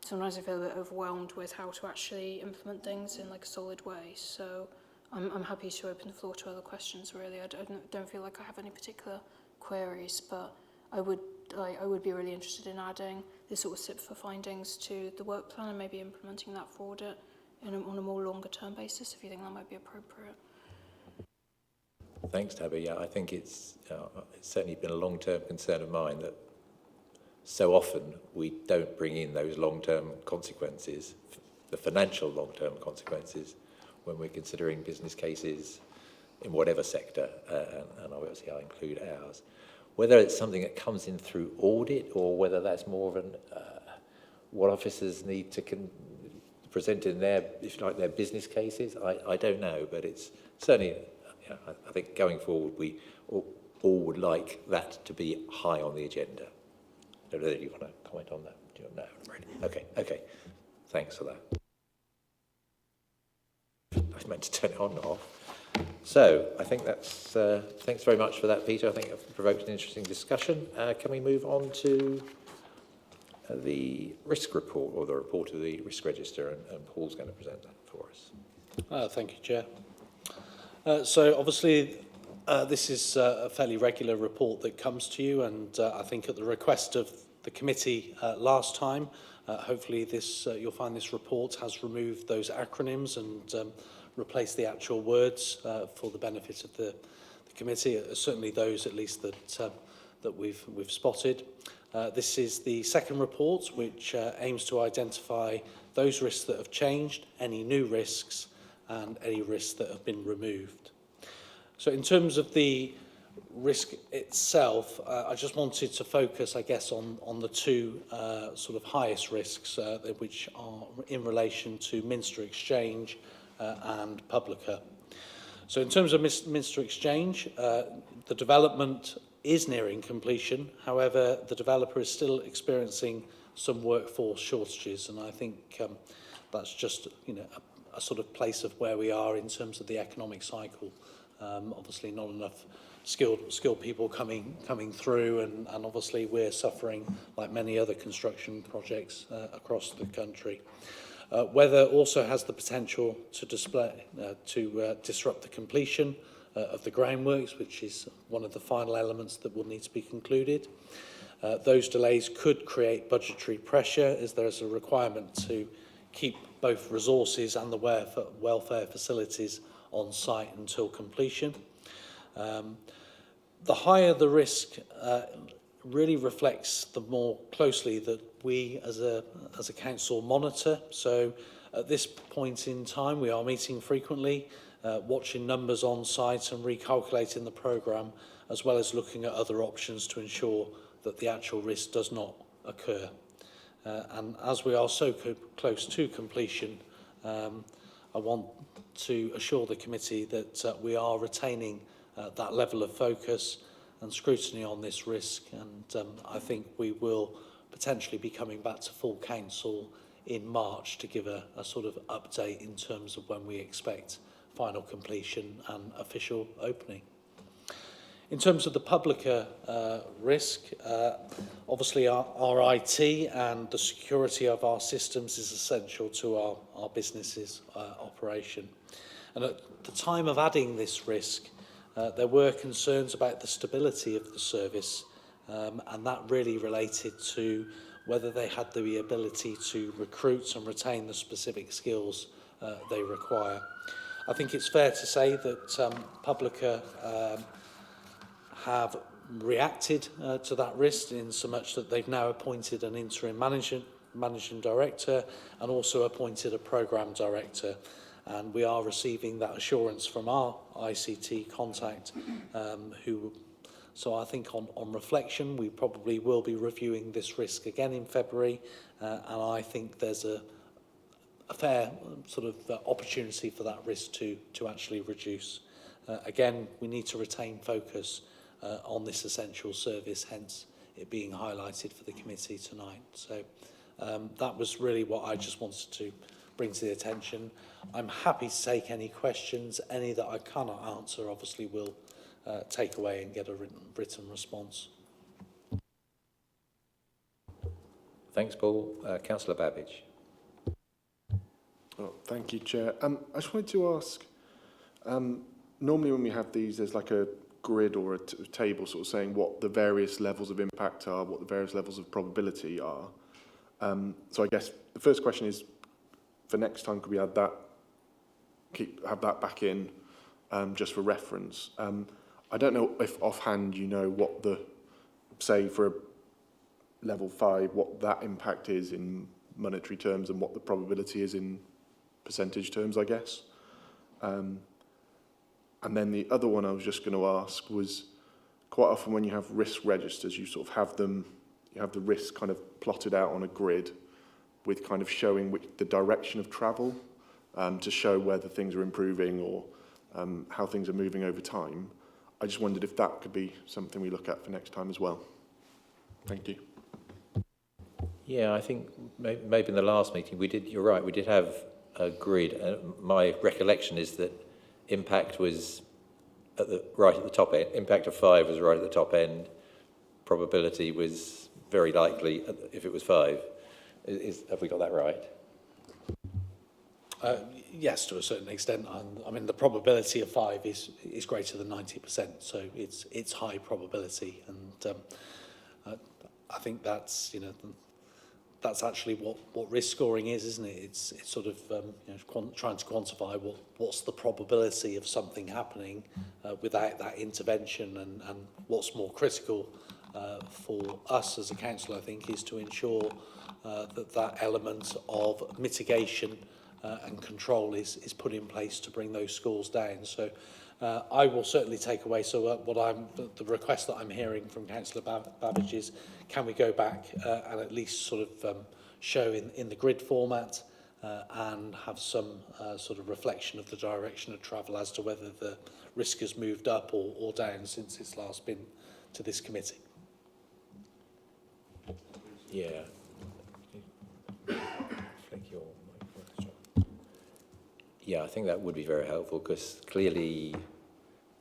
Sometimes I feel a bit overwhelmed with how to actually implement things in a solid way. So I'm happy to open the floor to other questions, really. I don't feel like I have any particular queries, but I would be really interested in adding this sort of SIPFA findings to the work plan and maybe implementing that for audit on a more longer term basis, if you think that might be appropriate. Thanks, Tabby. Yeah, I think it's certainly been a long-term concern of mine that so often we don't bring in those long-term consequences, the financial long-term consequences, when we're considering business cases in whatever sector, and obviously I include ours. Whether it's something that comes in through audit, or whether that's more of what officers need to presenting their, if you like, their business cases. I don't know, but it's certainly, I think going forward, we all would like that to be high on the agenda. I don't know if you want to comment on that. Do you know? Really? Okay. Thanks for that. I was meant to turn it on and off. So I think that's, thanks very much for that, Peter. I think I've provoked an interesting discussion. Can we move on to the risk report, or the report of the risk register, and Paul's going to present that for us. Thank you, Chair. So obviously this is a fairly regular report that comes to you, and I think at the request of the committee last time, hopefully this you'll find this report has removed those acronyms and replaced the actual words for the benefit of the committee, certainly those at least that we've spotted. This is the second report, which aims to identify those risks that have changed, any new risks, and any risks that have been removed. So in terms of the risk itself, I just wanted to focus, I guess, on the two sort of highest risks, which are in relation to Minster Exchange and Publica. So in terms of Minster Exchange, the development is nearing completion. However, the developer is still experiencing some workforce shortages, and I think that's just a sort of place of where we are in terms of the economic cycle. Obviously, not enough skilled people coming through, and obviously we're suffering like many other construction projects across the country. Weather also has the potential to disrupt the completion of the groundworks, which is one of the final elements that will need to be concluded. Those delays could create budgetary pressure, as there is a requirement to keep both resources and the welfare facilities on site until completion. The higher the risk really reflects the more closely that we as a council monitor. So at this point in time, we are meeting frequently, watching numbers on site and recalculating the programme, as well as looking at other options to ensure that the actual risk does not occur. And as we are so close to completion, I want to assure the committee that we are retaining that level of focus and scrutiny on this risk, and I think we will potentially be coming back to full council in March to give a sort of update in terms of when we expect final completion and official opening. In terms of the Publica risk, obviously our IT and the security of our systems is essential to our business's operation. And at the time of adding this risk, there were concerns about the stability of the service, and that really related to whether they had the ability to recruit and retain the specific skills they require. I think it's fair to say that Publica have reacted to that risk in so much that they've now appointed an interim managing director and also appointed a programme director. And we are receiving that assurance from our ICT contact, so I think on reflection, we probably will be reviewing this risk again in February, and I think there's a fair sort of opportunity for that risk to actually reduce. Again, we need to retain focus on this essential service, hence it being highlighted for the committee tonight. So that was really what I just wanted to bring to the attention. I'm happy to take any questions. Any that I cannot answer, obviously, will take away and get a written response. Thanks, Paul. Councillor Babbage. Oh, thank you, Chair. I just wanted to ask, normally when we have these, there's like a grid or a table sort of saying what the various levels of impact are, what the various levels of probability are. So I guess the first question is, for next time, could we add that, have that back in, just for reference? I don't know if offhand you know what the, say for a level 5, what that impact is in monetary terms and what the probability is in percentage terms, I guess. And then the other one I was just going to ask was, quite often when you have risk registers, you sort of have them, you have the risk kind of plotted out on a grid, with kind of showing the direction of travel to show whether things are improving or how things are moving over time. I just wondered if that could be something we look at for next time as well. Thank you. Yeah, I think maybe in the last meeting we did, you're right, we did have a grid. My recollection is that impact was right at the top end. Impact of 5 was right at the top end. Probability was very likely if it was 5. Have we got that right? Yes, to a certain extent. I mean, the probability of 5 is greater than 90%, so it's high probability, and I think that's, you know, that's actually what risk scoring is, isn't it? It's sort of you know, trying to quantify what's the probability of something happening without that intervention, and what's more critical for us as a council, I think, is to ensure that element of mitigation and control is put in place to bring those scores down. So I will certainly take away. So the request that I'm hearing from Councillor Babbage is, can we go back and at least sort of show in the grid format and have some sort of reflection of the direction of travel as to whether the risk has moved up or down since it's last been to this committee. Yeah. Yeah, I think that would be very helpful, because clearly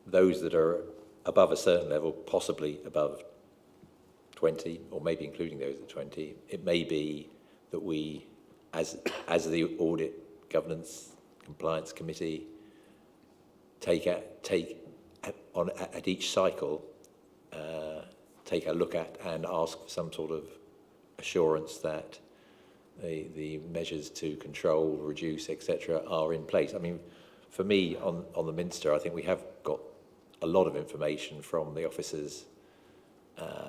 those that are above a certain level, possibly above 20, or maybe including those at 20, it may be that we, as the Audit Governance Compliance Committee, take at each cycle, take a look at and ask for some sort of assurance that the measures to control, reduce, etc., are in place. I mean, for me, on the Minster, I think we have got a lot of information from the officers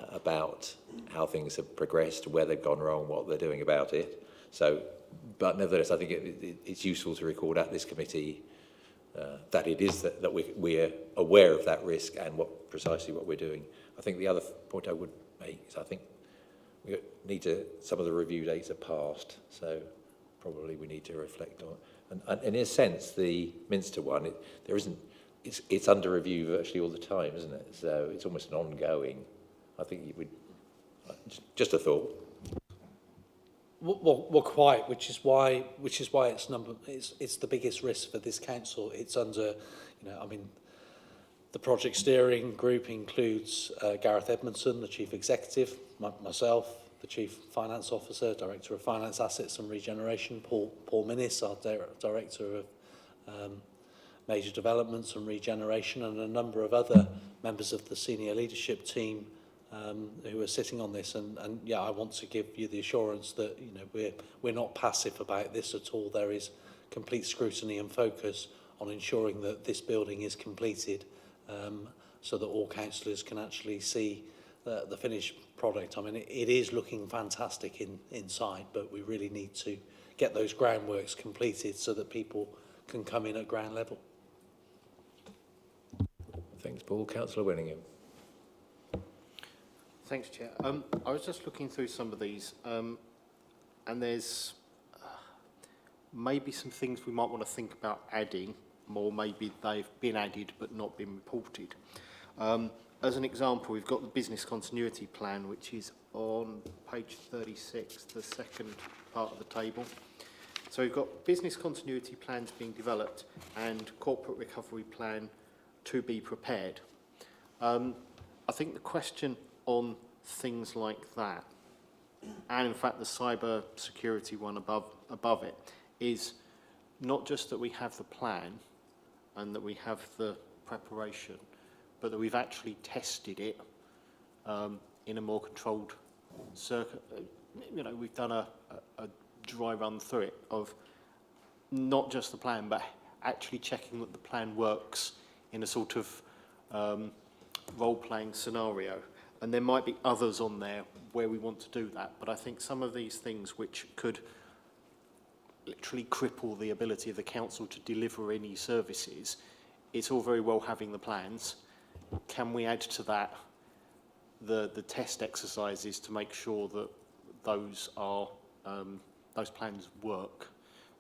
about how things have progressed, where they've gone wrong, what they're doing about it. So, but nevertheless, I think it's useful to record at this committee that it is that we're aware of that risk and precisely what we're doing. I think the other point I would make is I think we need to, some of the review dates are past, so probably we need to reflect on, and in a sense, the Minster one, it's under review virtually all the time, isn't it? So it's almost an ongoing. I think you would, just a thought. Well, quite, which is why it's the biggest risk for this council. It's under, you know, I mean, the project steering group includes Gareth Edmondson, the chief executive, myself, the chief finance officer, director of finance assets and regeneration, Paul Minnis, our director of major developments and regeneration, and a number of other members of the senior leadership team who are sitting on this. And yeah, I want to give you the assurance that, you know, we're not passive about this at all. There is complete scrutiny and focus on ensuring that this building is completed, so that all councillors can actually see the finished product. I mean, it is looking fantastic inside, but we really need to get those groundworks completed so that people can come in at ground level. Thanks, Paul. Councillor Winningham. Thanks, Chair. I was just looking through some of these, and there's maybe some things we might want to think about adding, or maybe they've been added but not been reported. As an example, we've got the business continuity plan, which is on page 36, the second part of the table. So we've got business continuity plans being developed and corporate recovery plan to be prepared. I think the question on things like that, and in fact the cyber security one above it, is not just that we have the plan and that we have the preparation, but that we've actually tested it in a more controlled circuit. You know, we've done a dry run through it of not just the plan, but actually checking that the plan works in a sort of role-playing scenario. And there might be others on there where we want to do that, but I think some of these things which could literally cripple the ability of the council to deliver any services, it's all very well having the plans. Can we add to that the test exercises to make sure that those are those plans work.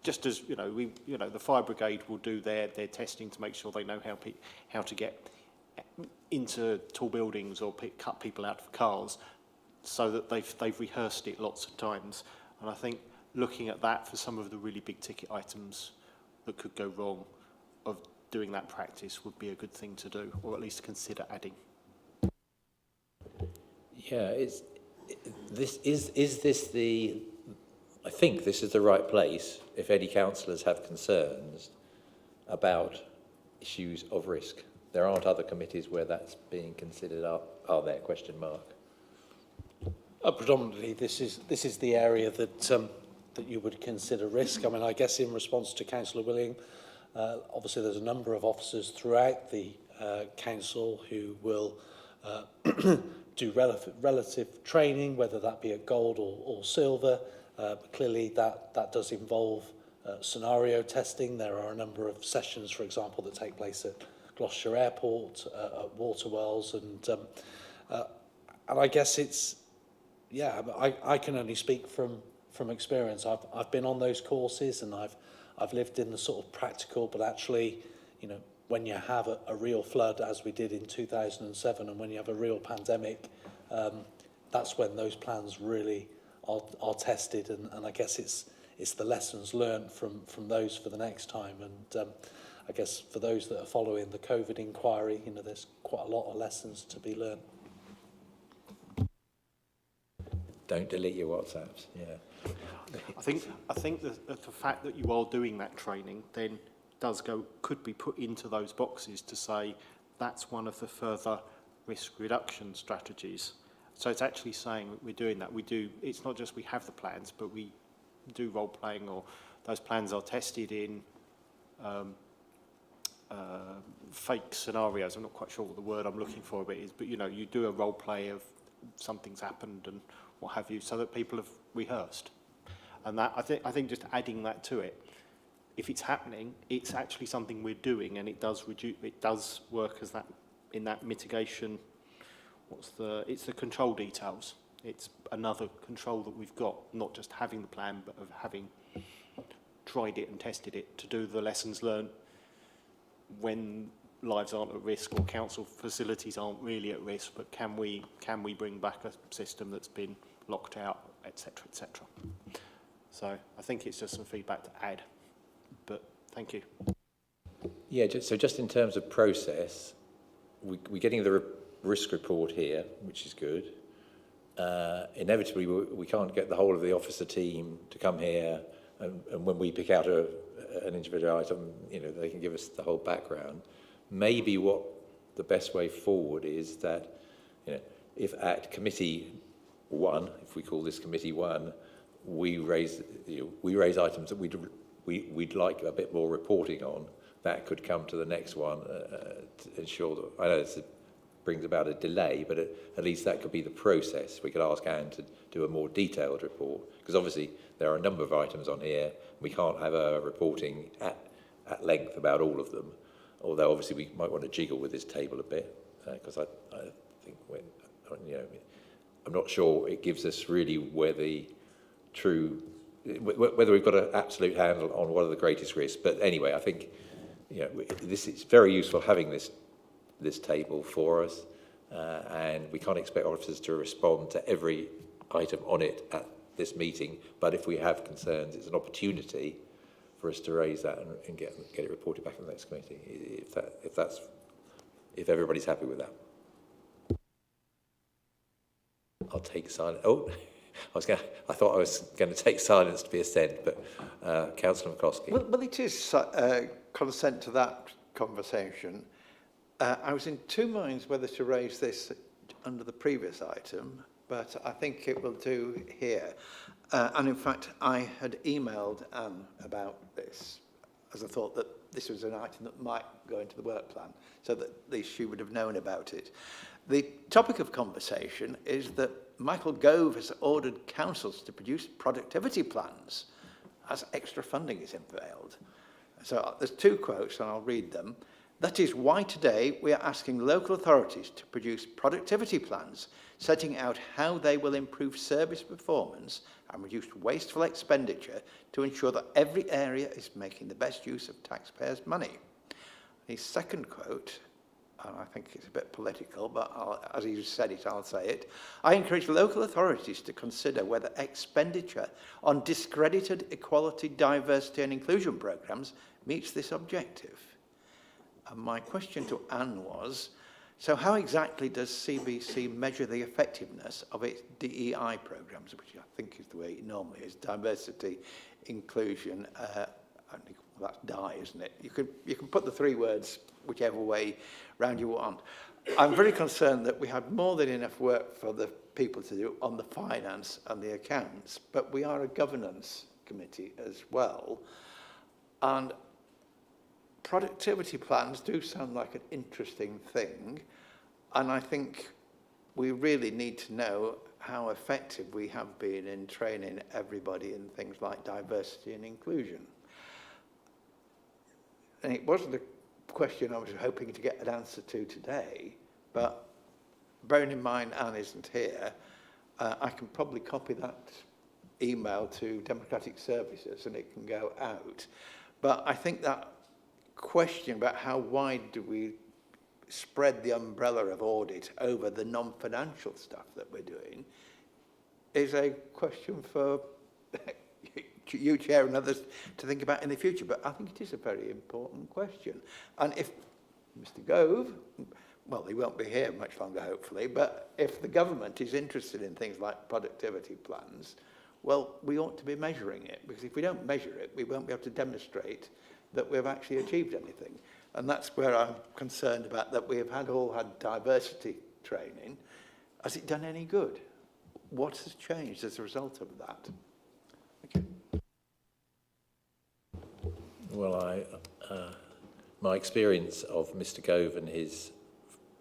Just as, the fire brigade will do their testing to make sure they know how to get into tall buildings or cut people out of cars, so that they've rehearsed it lots of times. And I think looking at that for some of the really big ticket items that could go wrong, of doing that practice would be a good thing to do, or at least consider adding. Yeah, I think this is the right place if any councillors have concerns about issues of risk. There aren't other committees where that's being considered, are there, question mark? Predominantly, this is the area that you would consider risk. I mean, I guess in response to Councillor Willing, obviously there's a number of officers throughout the council who will do relative training, whether that be at gold or silver. But clearly that does involve scenario testing. There are a number of sessions, for example, that take place at Gloucester Airport, at Waterwells, and I guess it's, yeah, I can only speak from experience. I've been on those courses, and I've lived in the sort of practical, but actually, when you have a real flood, as we did in 2007, and when you have a real pandemic, that's when those plans really are tested, and I guess it's the lessons learned from those for the next time. And I guess for those that are following the COVID inquiry, there's quite a lot of lessons to be learned. Don't delete your WhatsApps, yeah. I think the fact that you are doing that training then could be put into those boxes to say that's one of the further risk reduction strategies. So it's actually saying we're doing that. It's not just we have the plans, but we do role playing, or those plans are tested in fake scenarios. I'm not quite sure what the word I'm looking for is, but you do a role play of something's happened and what have you, so that people have rehearsed. And that I think just adding that to it, if it's happening, it's actually something we're doing, and it does work as that in that mitigation. It's the control details. It's another control that we've got, not just having the plan, but of having tried it and tested it to do the lessons learned when lives aren't at risk or council facilities aren't really at risk, but can we bring back a system that's been locked out, etc., etc. So I think it's just some feedback to add, but thank you. Yeah, so just in terms of process, we're getting the risk report here, which is good. Inevitably, we can't get the whole of the officer team to come here, and when we pick out an individual item, they can give us the whole background. Maybe what the best way forward is that, if at committee one, if we call this committee one, we raise items that we'd like a bit more reporting on, that could come to the next one to ensure that, I know this brings about a delay, but at least that could be the process. We could ask Anne to do a more detailed report, because obviously there are a number of items on here. We can't have a reporting at length about all of them, although obviously we might want to jiggle with this table a bit, because I think I'm not sure it gives us really whether we've got an absolute handle on what are the greatest risks. But anyway, I think this is very useful having this table for us, and we can't expect officers to respond to every item on it at this meeting, but if we have concerns, it's an opportunity for us to raise that and get it reported back in the next committee, if everybody's happy with that. I'll take silence. Oh, I thought I was going to take silence to be assent, but Councillor McCloskey. Well, it is consent to that conversation. I was in two minds whether to raise this under the previous item, but I think it will do here. And in fact, I had emailed Anne about this, as I thought that this was an item that might go into the work plan, so that at least she would have known about it. The topic of conversation is that Michael Gove has ordered councils to produce productivity plans as extra funding is unveiled. So there's two quotes, and I'll read them. "That is why today we are asking local authorities to produce productivity plans setting out how they will improve service performance and reduce wasteful expenditure to ensure that every area is making the best use of taxpayers' money. His second quote, and I think it's a bit political, but as he said it, I'll say it. I encourage local authorities to consider whether expenditure on discredited equality, diversity and inclusion programmes meets this objective. And my question to Anne was, so how exactly does CBC measure the effectiveness of its DEI programmes, which I think is the way it normally is, diversity, inclusion, that's DI, isn't it? You can put the three words whichever way round you want. I'm very concerned that we had more than enough work for the people to do on the finance and the accounts, but we are a governance committee as well. And productivity plans do sound like an interesting thing, and I think we really need to know how effective we have been in training everybody in things like diversity and inclusion. And it wasn't a question I was hoping to get an answer to today, but bearing in mind Anne isn't here, I can probably copy that email to Democratic Services and it can go out. But I think that question about how wide do we spread the umbrella of audit over the non-financial stuff that we're doing is a question for you, Chair, and others to think about in the future. But I think it is a very important question. And if Mr. Gove, well, he won't be here much longer, hopefully, but if the government is interested in things like productivity plans, well, we ought to be measuring it, because if we don't measure it, we won't be able to demonstrate that we've actually achieved anything. And that's where I'm concerned about that we have all had diversity training. Has it done any good? What has changed as a result of that? Thank you. Well, my experience of Mr. Gove and his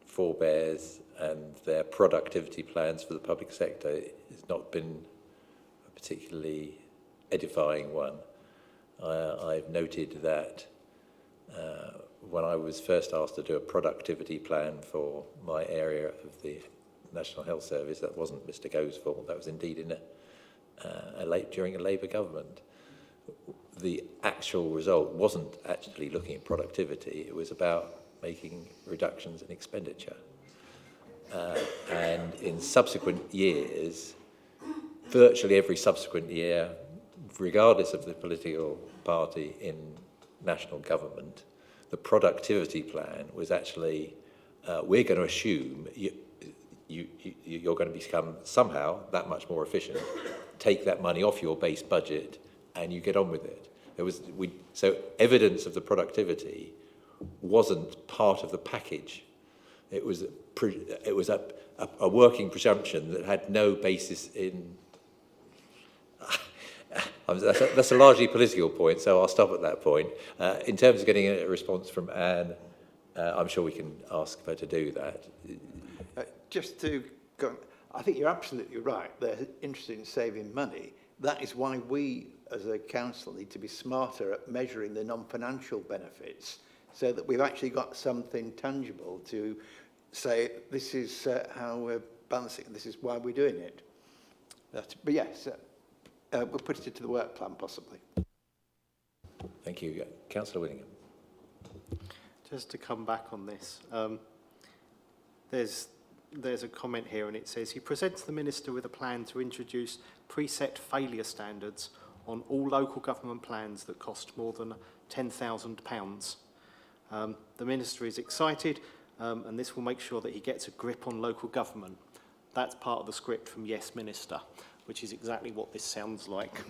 forebears and their productivity plans for the public sector has not been a particularly edifying one. I've noted that when I was first asked to do a productivity plan for my area of the National Health Service, that wasn't Mr. Gove's fault, that was indeed in during a Labour government. The actual result wasn't actually looking at productivity, it was about making reductions in expenditure. And in subsequent years, virtually every subsequent year, regardless of the political party in national government, the productivity plan was actually, we're going to assume you're going to become somehow that much more efficient, take that money off your base budget, and you get on with it. So evidence of the productivity wasn't part of the package. It was a working presumption that had no basis in. That's a largely political point, so I'll stop at that point. In terms of getting a response from Anne, I'm sure we can ask her to do that. Just to go, I think you're absolutely right. They're interested in saving money. That is why we, as a council, need to be smarter at measuring the non-financial benefits, so that we've actually got something tangible to say, this is how we're balancing, this is why we're doing it. But yes, we'll put it into the work plan, possibly. Thank you. Councillor Whittingham. Just to come back on this, there's a comment here and it says, he presents the Minister with a plan to introduce preset failure standards on all local government plans that cost more than £10,000. The Minister is excited and this will make sure that he gets a grip on local government. That's part of the script from Yes Minister, which is exactly what this sounds like.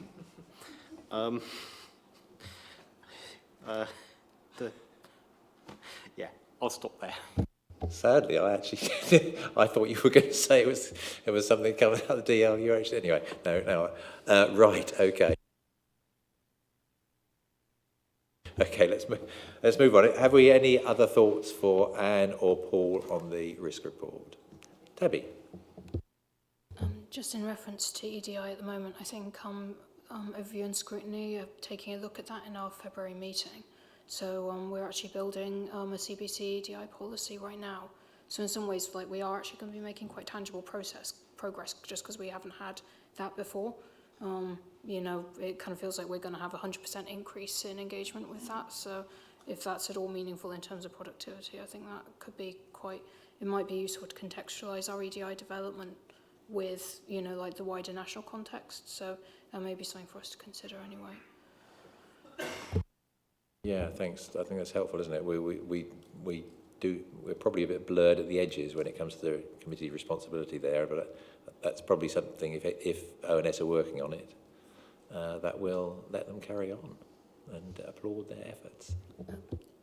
Yeah, I'll stop there. Sadly, I thought you were going to say it was something coming out of the DL. You're actually anyway. No. Right. Okay. Okay. Let's move on. Have we any other thoughts for Anne or Paul on the risk report? Debbie. Just in reference to EDI at the moment, I think overview and scrutiny are taking a look at that in our February meeting. So we're actually building a CBC EDI policy right now. So in some ways, like, we are actually going to be making quite tangible progress just because we haven't had that before. You know, it kind of feels like we're going to have a 100% increase in engagement with that. So if that's at all meaningful in terms of productivity, I think that could be quite, it might be useful to contextualise our EDI development with, you know, like the wider national context. So that may be something for us to consider anyway. Yeah, thanks. I think that's helpful, isn't it? We're probably a bit blurred at the edges when it comes to the committee responsibility there, but that's probably something, if ONS are working on it, that will let them carry on and applaud their efforts.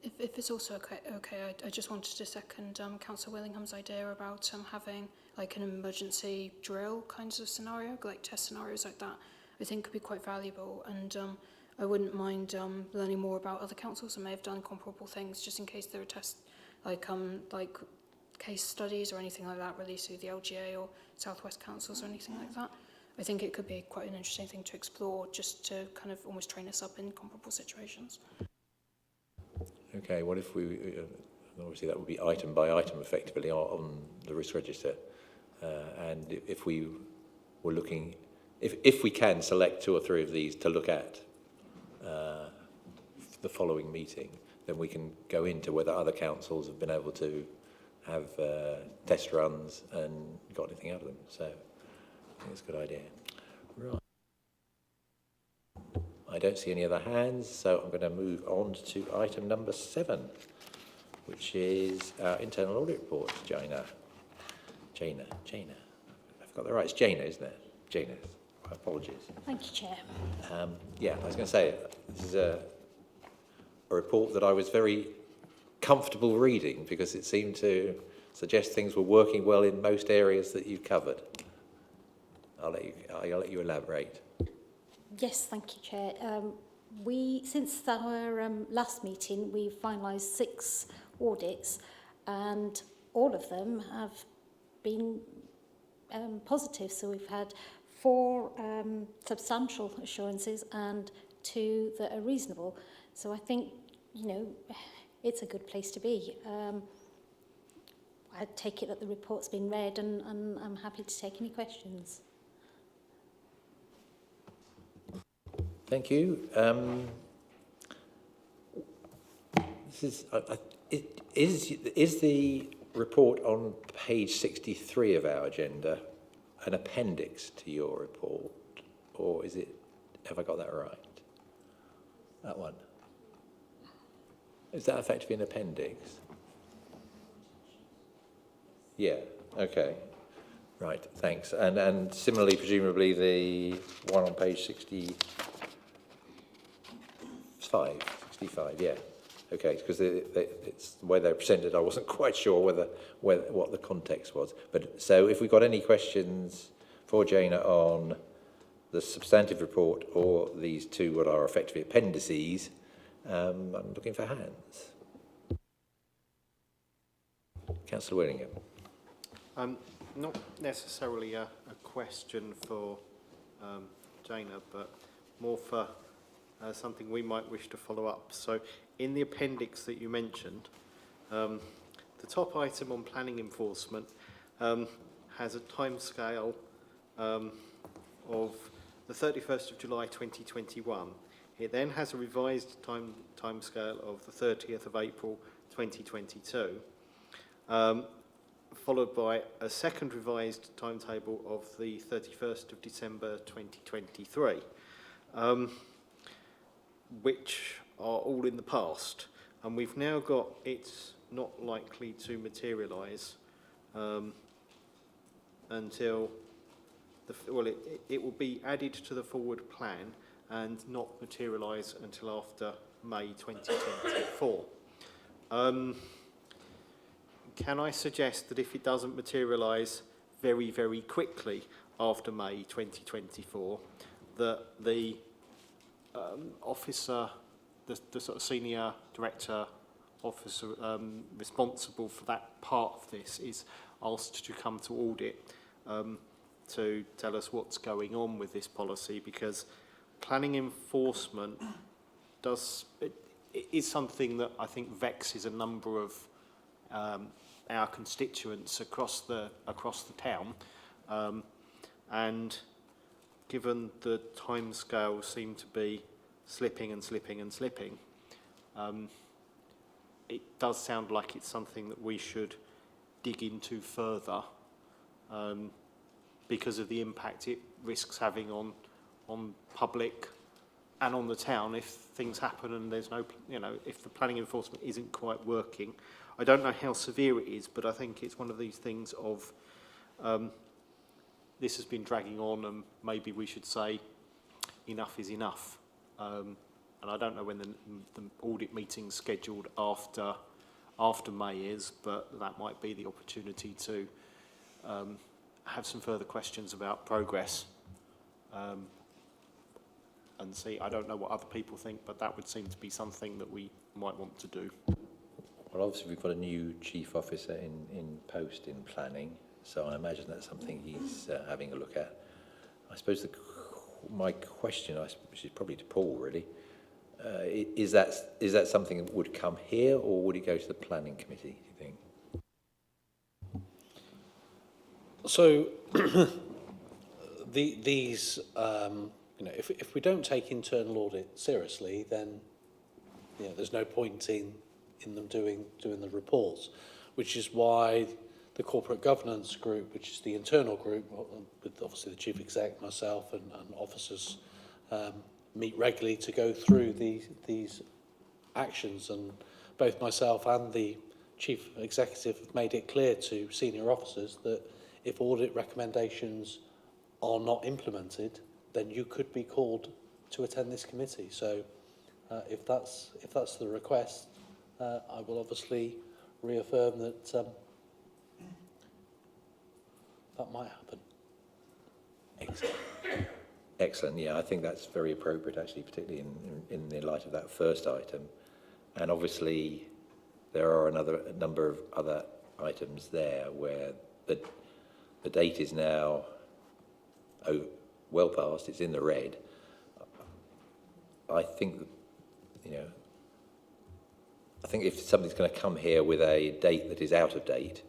If it's also okay, I just wanted to second Councillor Willingham's idea about having like an emergency drill kinds of scenario, like test scenarios like that. I think could be quite valuable, and I wouldn't mind learning more about other councils that may have done comparable things, just in case there are tests like case studies or anything like that released through the LGA or Southwest Councils or anything like that. I think it could be quite an interesting thing to explore, just to kind of almost train us up in comparable situations. Okay, what if we, obviously that would be item by item effectively on the risk register, and if we were looking, if we can select 2 or 3 of these to look at the following meeting, then we can go into whether other councils have been able to have test runs and got anything out of them. So I think it's a good idea. Right. I don't see any other hands, so I'm going to move on to item number 7, which is our internal audit report. Jaina. I've got the right. It's Jaina, isn't it? Jaina. Apologies. Thank you, Chair. Yeah, I was going to say, this is a report that I was very comfortable reading because it seemed to suggest things were working well in most areas that you've covered. I'll let you elaborate. Yes, thank you, Chair. Since our last meeting, we've finalised 6 audits, and all of them have been positive. So we've had 4 substantial assurances and 2 that are reasonable. So I think, you know, it's a good place to be. I take it that the report's been read, and I'm happy to take any questions. Thank you. Is the report on page 63 of our agenda an appendix to your report, or is it? Have I got that right? That one. Is that effectively an appendix? Yeah. Okay. Right. Thanks. And similarly, presumably the one on page 65. Yeah. Okay. Because it's the way they're presented, I wasn't quite sure what the context was. But so, if we've got any questions for Jaina on the substantive report or these 2 what are effectively appendices, I'm looking for hands. Councillor Willingham. Not necessarily a question for Jaina, but more for something we might wish to follow up. So in the appendix that you mentioned, the top item on planning enforcement has a timescale of the 31st of July 2021. It then has a revised timescale of the 30th of April 2022. Followed by a second revised timetable of the 31st of December 2023, which are all in the past. And we've now got it's not likely to materialise until, it will be added to the forward plan and not materialise until after May 2024. Can I suggest that if it doesn't materialise very, very quickly after May 2024, that the officer, the sort of senior director officer responsible for that part of this is asked to come to audit to tell us what's going on with this policy, because planning enforcement is something that I think vexes a number of our constituents across the town, and given the timescales seem to be slipping and slipping and slipping, it does sound like it's something that we should dig into further, because of the impact it risks having on public and on the town if things happen and there's no, if the planning enforcement isn't quite working. I don't know how severe it is, but I think it's one of these things of this has been dragging on, and maybe we should say enough is enough. And I don't know when the audit meeting's scheduled after May is, but that might be the opportunity to have some further questions about progress. And see, I don't know what other people think, but that would seem to be something that we might want to do. Well, obviously we've got a new chief officer in post in planning, so I imagine that's something he's having a look at. I suppose my question, which is probably to Paul really, is that something that would come here, or would it go to the planning committee, do you think? So these, if we don't take internal audit seriously, then there's no point in them doing the reports, which is why the corporate governance group, which is the internal group, with obviously the chief exec, myself, and officers, meet regularly to go through these actions. And both myself and the chief executive have made it clear to senior officers that if audit recommendations are not implemented, then you could be called to attend this committee. So if that's the request, I will obviously reaffirm that that might happen. Excellent. Excellent. Yeah, I think that's very appropriate, actually, particularly in the light of that first item. And obviously, there are a number of other items there where the date is now well past. It's in the red. I think, I think if something's going to come here with a date that is out of date,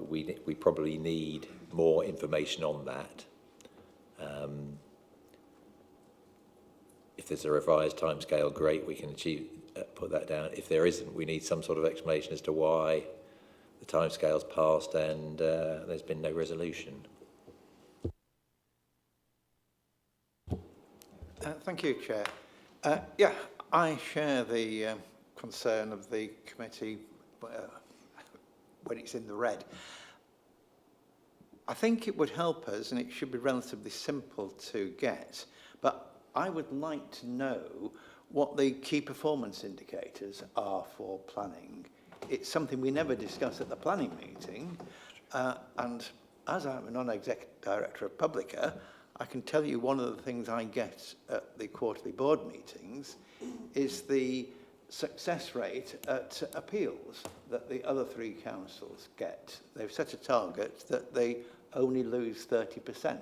we probably need more information on that. If there's a revised timescale, great, we can put that down. If there isn't, we need some sort of explanation as to why the timescale's passed and there's been no resolution. Thank you, Chair. Yeah, I share the concern of the committee when it's in the red. I think it would help us, and it should be relatively simple to get, but I would like to know what the key performance indicators are for planning. It's something we never discuss at the planning meeting, and as I'm a non-executive director of Publica, I can tell you one of the things I get at the quarterly board meetings is the success rate at appeals that the other three councils get. They've set a target that they only lose 30%.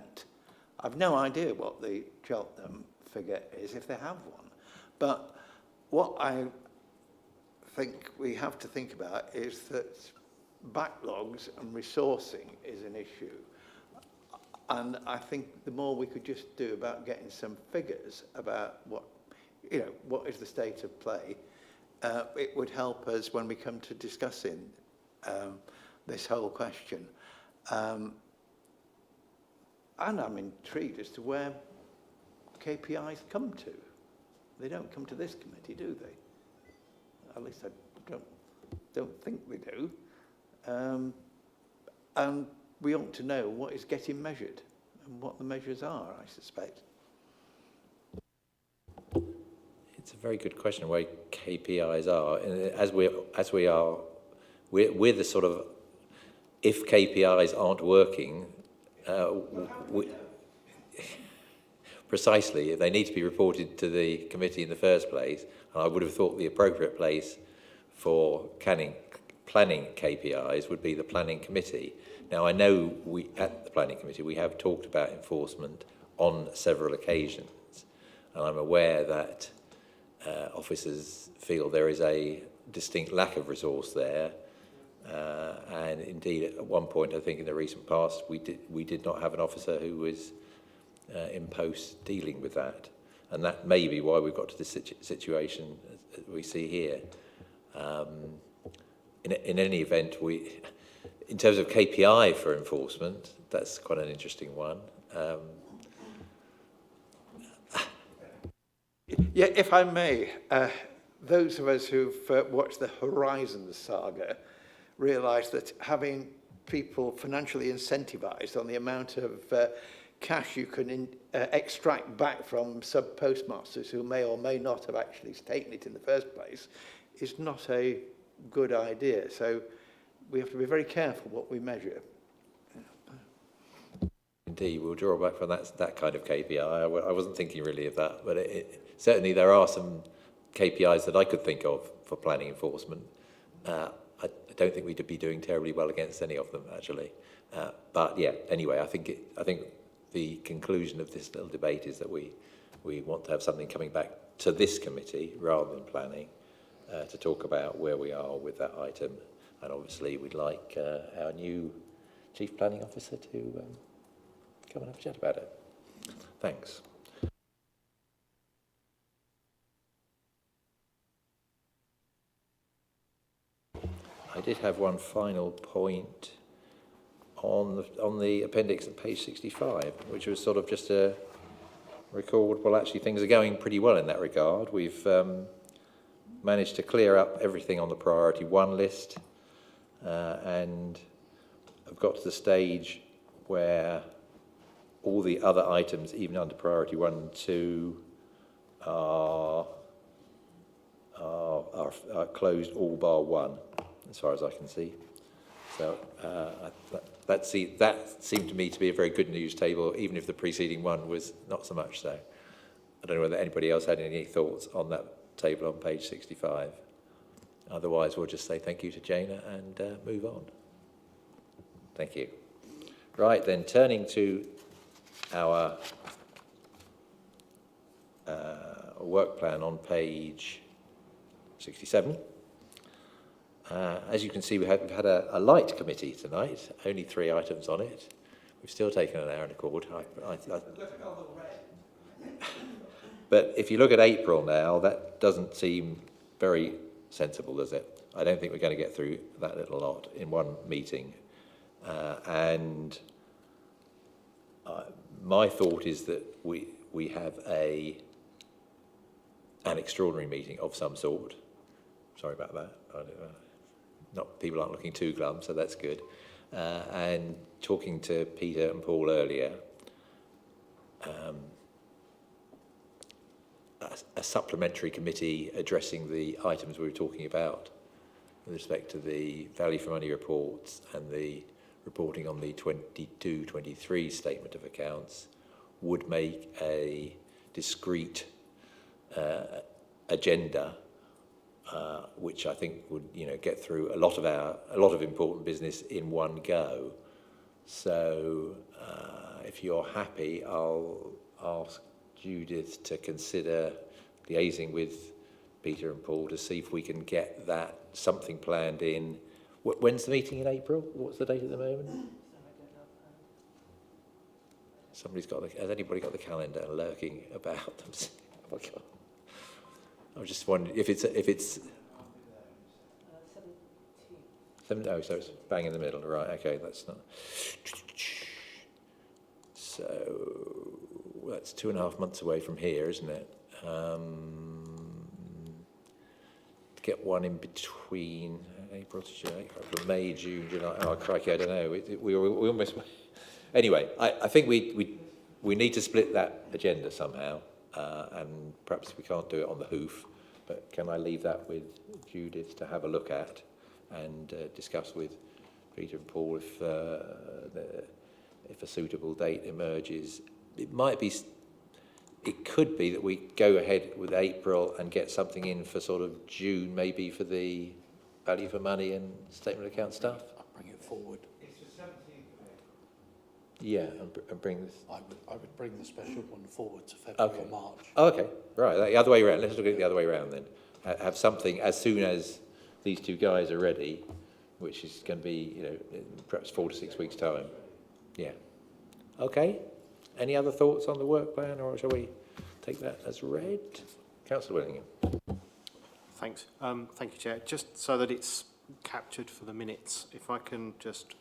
I've no idea what the Cheltenham figure is, if they have one. But what I think we have to think about is that backlogs and resourcing is an issue. And I think the more we could just do about getting some figures about what is the state of play, it would help us when we come to discussing this whole question. And I'm intrigued as to where KPIs come to. They don't come to this committee, do they? At least I don't think they do. And we ought to know what is getting measured and what the measures are, I suspect. It's a very good question where KPIs are. And we're the sort of, if KPIs aren't working, precisely, if they need to be reported to the committee in the first place, and I would have thought the appropriate place for planning KPIs would be the planning committee. Now, I know at the planning committee we have talked about enforcement on several occasions, and I'm aware that officers feel there is a distinct lack of resource there. And indeed, at one point, I think in the recent past, we did not have an officer who was in post dealing with that. And that may be why we've got to this situation we see here. In any event, in terms of KPI for enforcement, that's quite an interesting one. Yeah, if I may, those of us who've watched the Horizon saga realise that having people financially incentivised on the amount of cash you can extract back from sub-postmasters who may or may not have actually taken it in the first place is not a good idea. So we have to be very careful what we measure. Indeed, we'll draw back from that kind of KPI. I wasn't thinking really of that, but certainly there are some KPIs that I could think of for planning enforcement. I don't think we'd be doing terribly well against any of them, actually. But yeah, anyway, I think the conclusion of this little debate is that we want to have something coming back to this committee rather than planning to talk about where we are with that item. And obviously, we'd like our new Chief Planning Officer to come and have a chat about it. Thanks. I did have one final point on the appendix at page 65, which was sort of just a record. Well, actually, things are going pretty well in that regard. We've managed to clear up everything on the priority 1 list, and I've got to the stage where all the other items, even under priority 1 and 2, are closed, all bar 1, as far as I can see. So that seemed to me to be a very good news table, even if the preceding one was not so much so. I don't know whether anybody else had any thoughts on that table on page 65. Otherwise, we'll just say thank you to Jana and move on. Thank you. Right, then, turning to our work plan on page 67. As you can see, we've had a light committee tonight, only 3 items on it. We've still taken an hour and a quarter. But if you look at April now, that doesn't seem very sensible, does it? I don't think we're going to get through that little lot in one meeting. And my thought is that we have an extraordinary meeting of some sort. Sorry about that. People aren't looking too glum, so that's good. And talking to Peter and Paul earlier, a supplementary committee addressing the items we were talking about with respect to the value for money reports and the reporting on the 22-23 statement of accounts would make a discrete agenda, which I think would, get through a lot of important business in one go. So, if you're happy, I'll ask Judith to consider liaising with Peter and Paul to see if we can get that something planned in. When's the meeting in April? What's the date at the moment? Has anybody got the calendar lurking about them? Oh my God. I was just wondering if it's 17. Oh, so it's bang in the middle, right? Okay, that's not. So that's 2.5 months away from here, isn't it? To get one in between April to July, May, June, July. Oh crikey, I don't know. We almost. Anyway, I think we need to split that agenda somehow. And perhaps we can't do it on the hoof, but can I leave that with Judith to have a look at and discuss with Peter and Paul if a suitable date emerges? It could be that we go ahead with April and get something in for sort of June, maybe for the value for money and statement of account stuff. I'll bring it forward. Yeah, and bring this. I would bring the special one forward to February or March. Oh, okay, right. The other way around. Let's look at it the other way around then. Have something as soon as these 2 guys are ready. which is going to be, you know, in perhaps 4 to 6 weeks' time. Yeah. Okay. Any other thoughts on the work plan, or shall we take that as read? Councillor Willingham. Thanks. Thank you, Chair. Just so that it's captured for the minutes, if I can just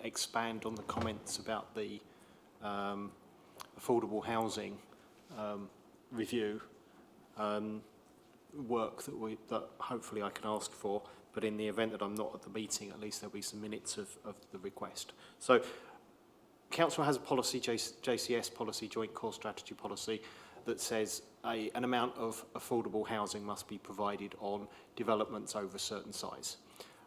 expand on the comments about the affordable housing review work that hopefully I can ask for, but in the event that I'm not at the meeting, at least there'll be some minutes of the request. So, Council has a policy, JCS policy, Joint Core Strategy policy, that says an amount of affordable housing must be provided on developments over a certain size.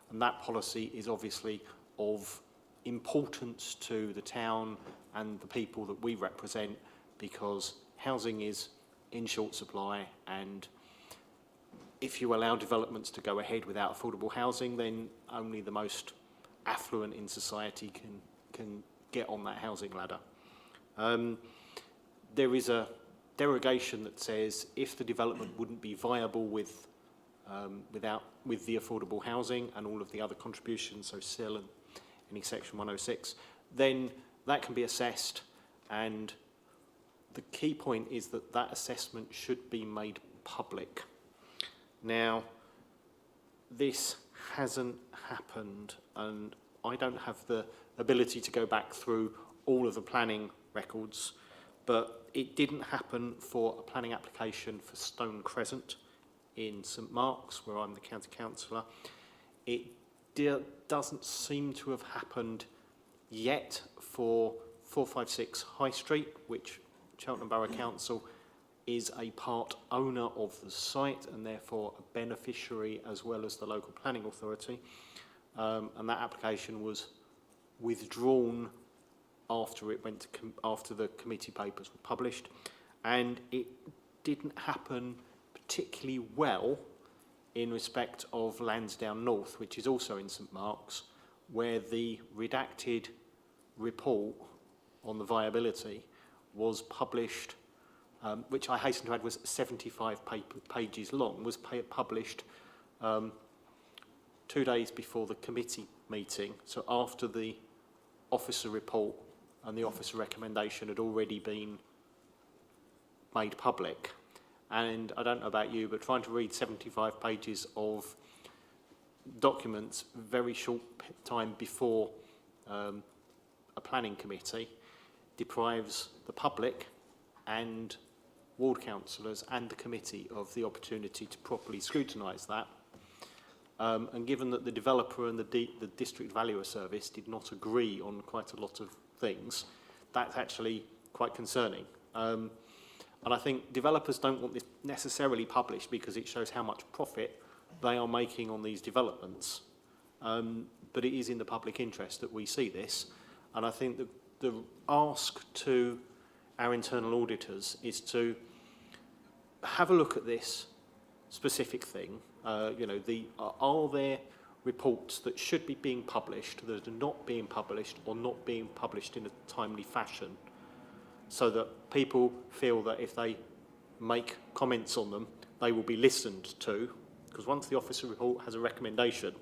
And that policy is obviously of importance to the town and the people that we represent, because housing is in short supply, and if you allow developments to go ahead without affordable housing, then only the most affluent in society can get on that housing ladder. There is a derogation that says if the development wouldn't be viable with the affordable housing and all of the other contributions, so SIL and any Section 106, then that can be assessed, and the key point is that that assessment should be made public. Now, this hasn't happened, and I don't have the ability to go back through all of the planning records, but it didn't happen for a planning application for Stone Crescent in St Mark's, where I'm the county councillor. It doesn't seem to have happened yet for 456 High Street, which Cheltenham Borough Council is a part owner of the site and therefore a beneficiary as well as the local planning authority. And that application was withdrawn after it went to after the committee papers were published, and it didn't happen particularly well in respect of Lansdowne North, which is also in St Mark's, where the redacted report on the viability was published, which I hasten to add was 75 pages long, was published 2 days before the committee meeting, so after the officer report and the officer recommendation had already been made public. And I don't know about you, but trying to read 75 pages of documents very short time before a planning committee deprives the public and ward councillors and the committee of the opportunity to properly scrutinise that. And given that the developer and the district valuer service did not agree on quite a lot of things, that's actually quite concerning. And I think developers don't want this necessarily published because it shows how much profit they are making on these developments. But it is in the public interest that we see this. And I think the ask to our internal auditors is to have a look at this specific thing. You know, are there reports that should be being published that are not being published or not being published in a timely fashion, so that people feel that if they make comments on them, they will be listened to? Because once the officer report has a recommendation,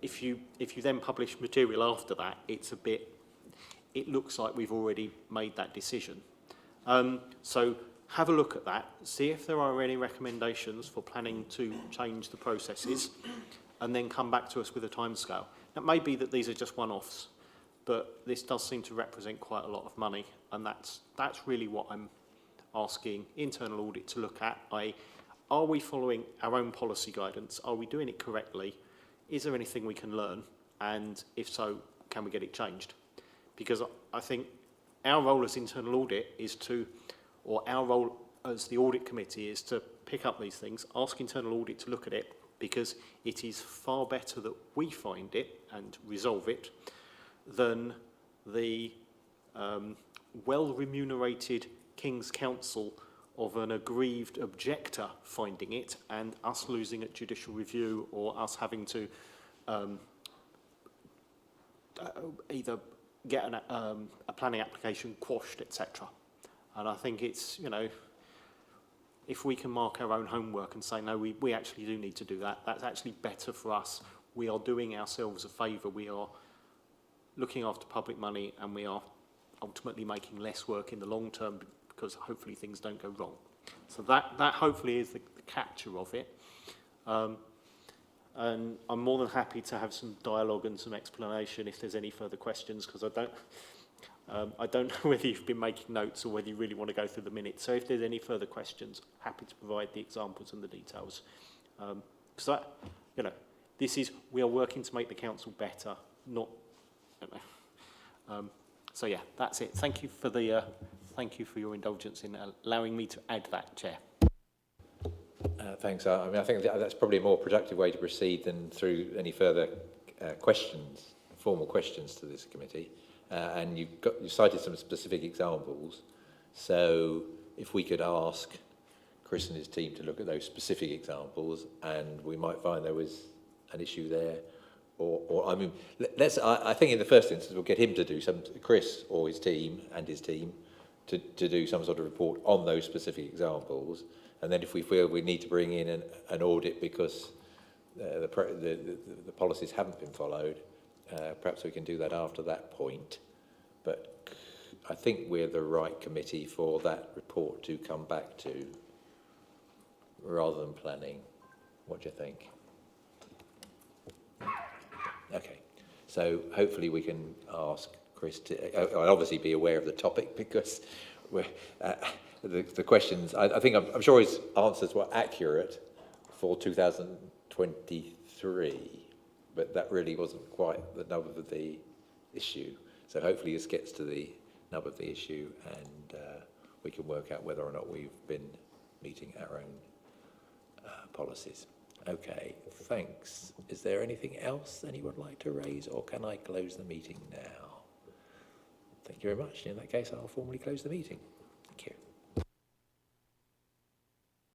if you then publish material after that, it looks like we've already made that decision. So have a look at that, see if there are any recommendations for planning to change the processes, and then come back to us with a timescale. It may be that these are just one-offs, but this does seem to represent quite a lot of money, and that's really what I'm asking internal audit to look at. Are we following our own policy guidance? Are we doing it correctly? Is there anything we can learn? And if so, can we get it changed? Because I think our role as internal audit is to, or our role as the audit committee is to pick up these things, ask internal audit to look at it, because it is far better that we find it and resolve it than the well-remunerated King's Counsel of an aggrieved objector finding it and us losing at judicial review, or us having to either get a planning application quashed, etc. And I think it's, you know, if we can mark our own homework and say, no, we actually do need to do that, that's actually better for us we are doing ourselves a favour. We are looking after public money, and we are ultimately making less work in the long term because hopefully things don't go wrong. So that hopefully is the capture of it. And I'm more than happy to have some dialogue and some explanation if there's any further questions, because I don't know whether you've been making notes or whether you really want to go through the minutes. So if there's any further questions, happy to provide the examples and the details. Because we are working to make the council better, not. So yeah, that's it. Thank you for your indulgence in allowing me to add that, Chair. Thanks. I mean, I think that's probably a more productive way to proceed than through any further formal questions to this committee. And you've cited some specific examples. So if we could ask Chris and his team to look at those specific examples, and we might find there was an issue there. Or I mean, I think in the first instance we'll get him to do Chris or his team to do some sort of report on those specific examples, and then if we feel we need to bring in an audit because the policies haven't been followed, perhaps we can do that after that point. But I think we're the right committee for that report to come back to, rather than planning. What do you think? Okay, so hopefully we can ask Chris to obviously be aware of the topic, because the questions, I think I'm sure his answers were accurate for 2023, but that really wasn't quite the nub of the issue. So hopefully this gets to the nub of the issue, and we can work out whether or not we've been meeting our own policies. Okay, thanks. Is there anything else anyone would like to raise, or can I close the meeting now? Thank you very much. In that case, I'll formally close the meeting.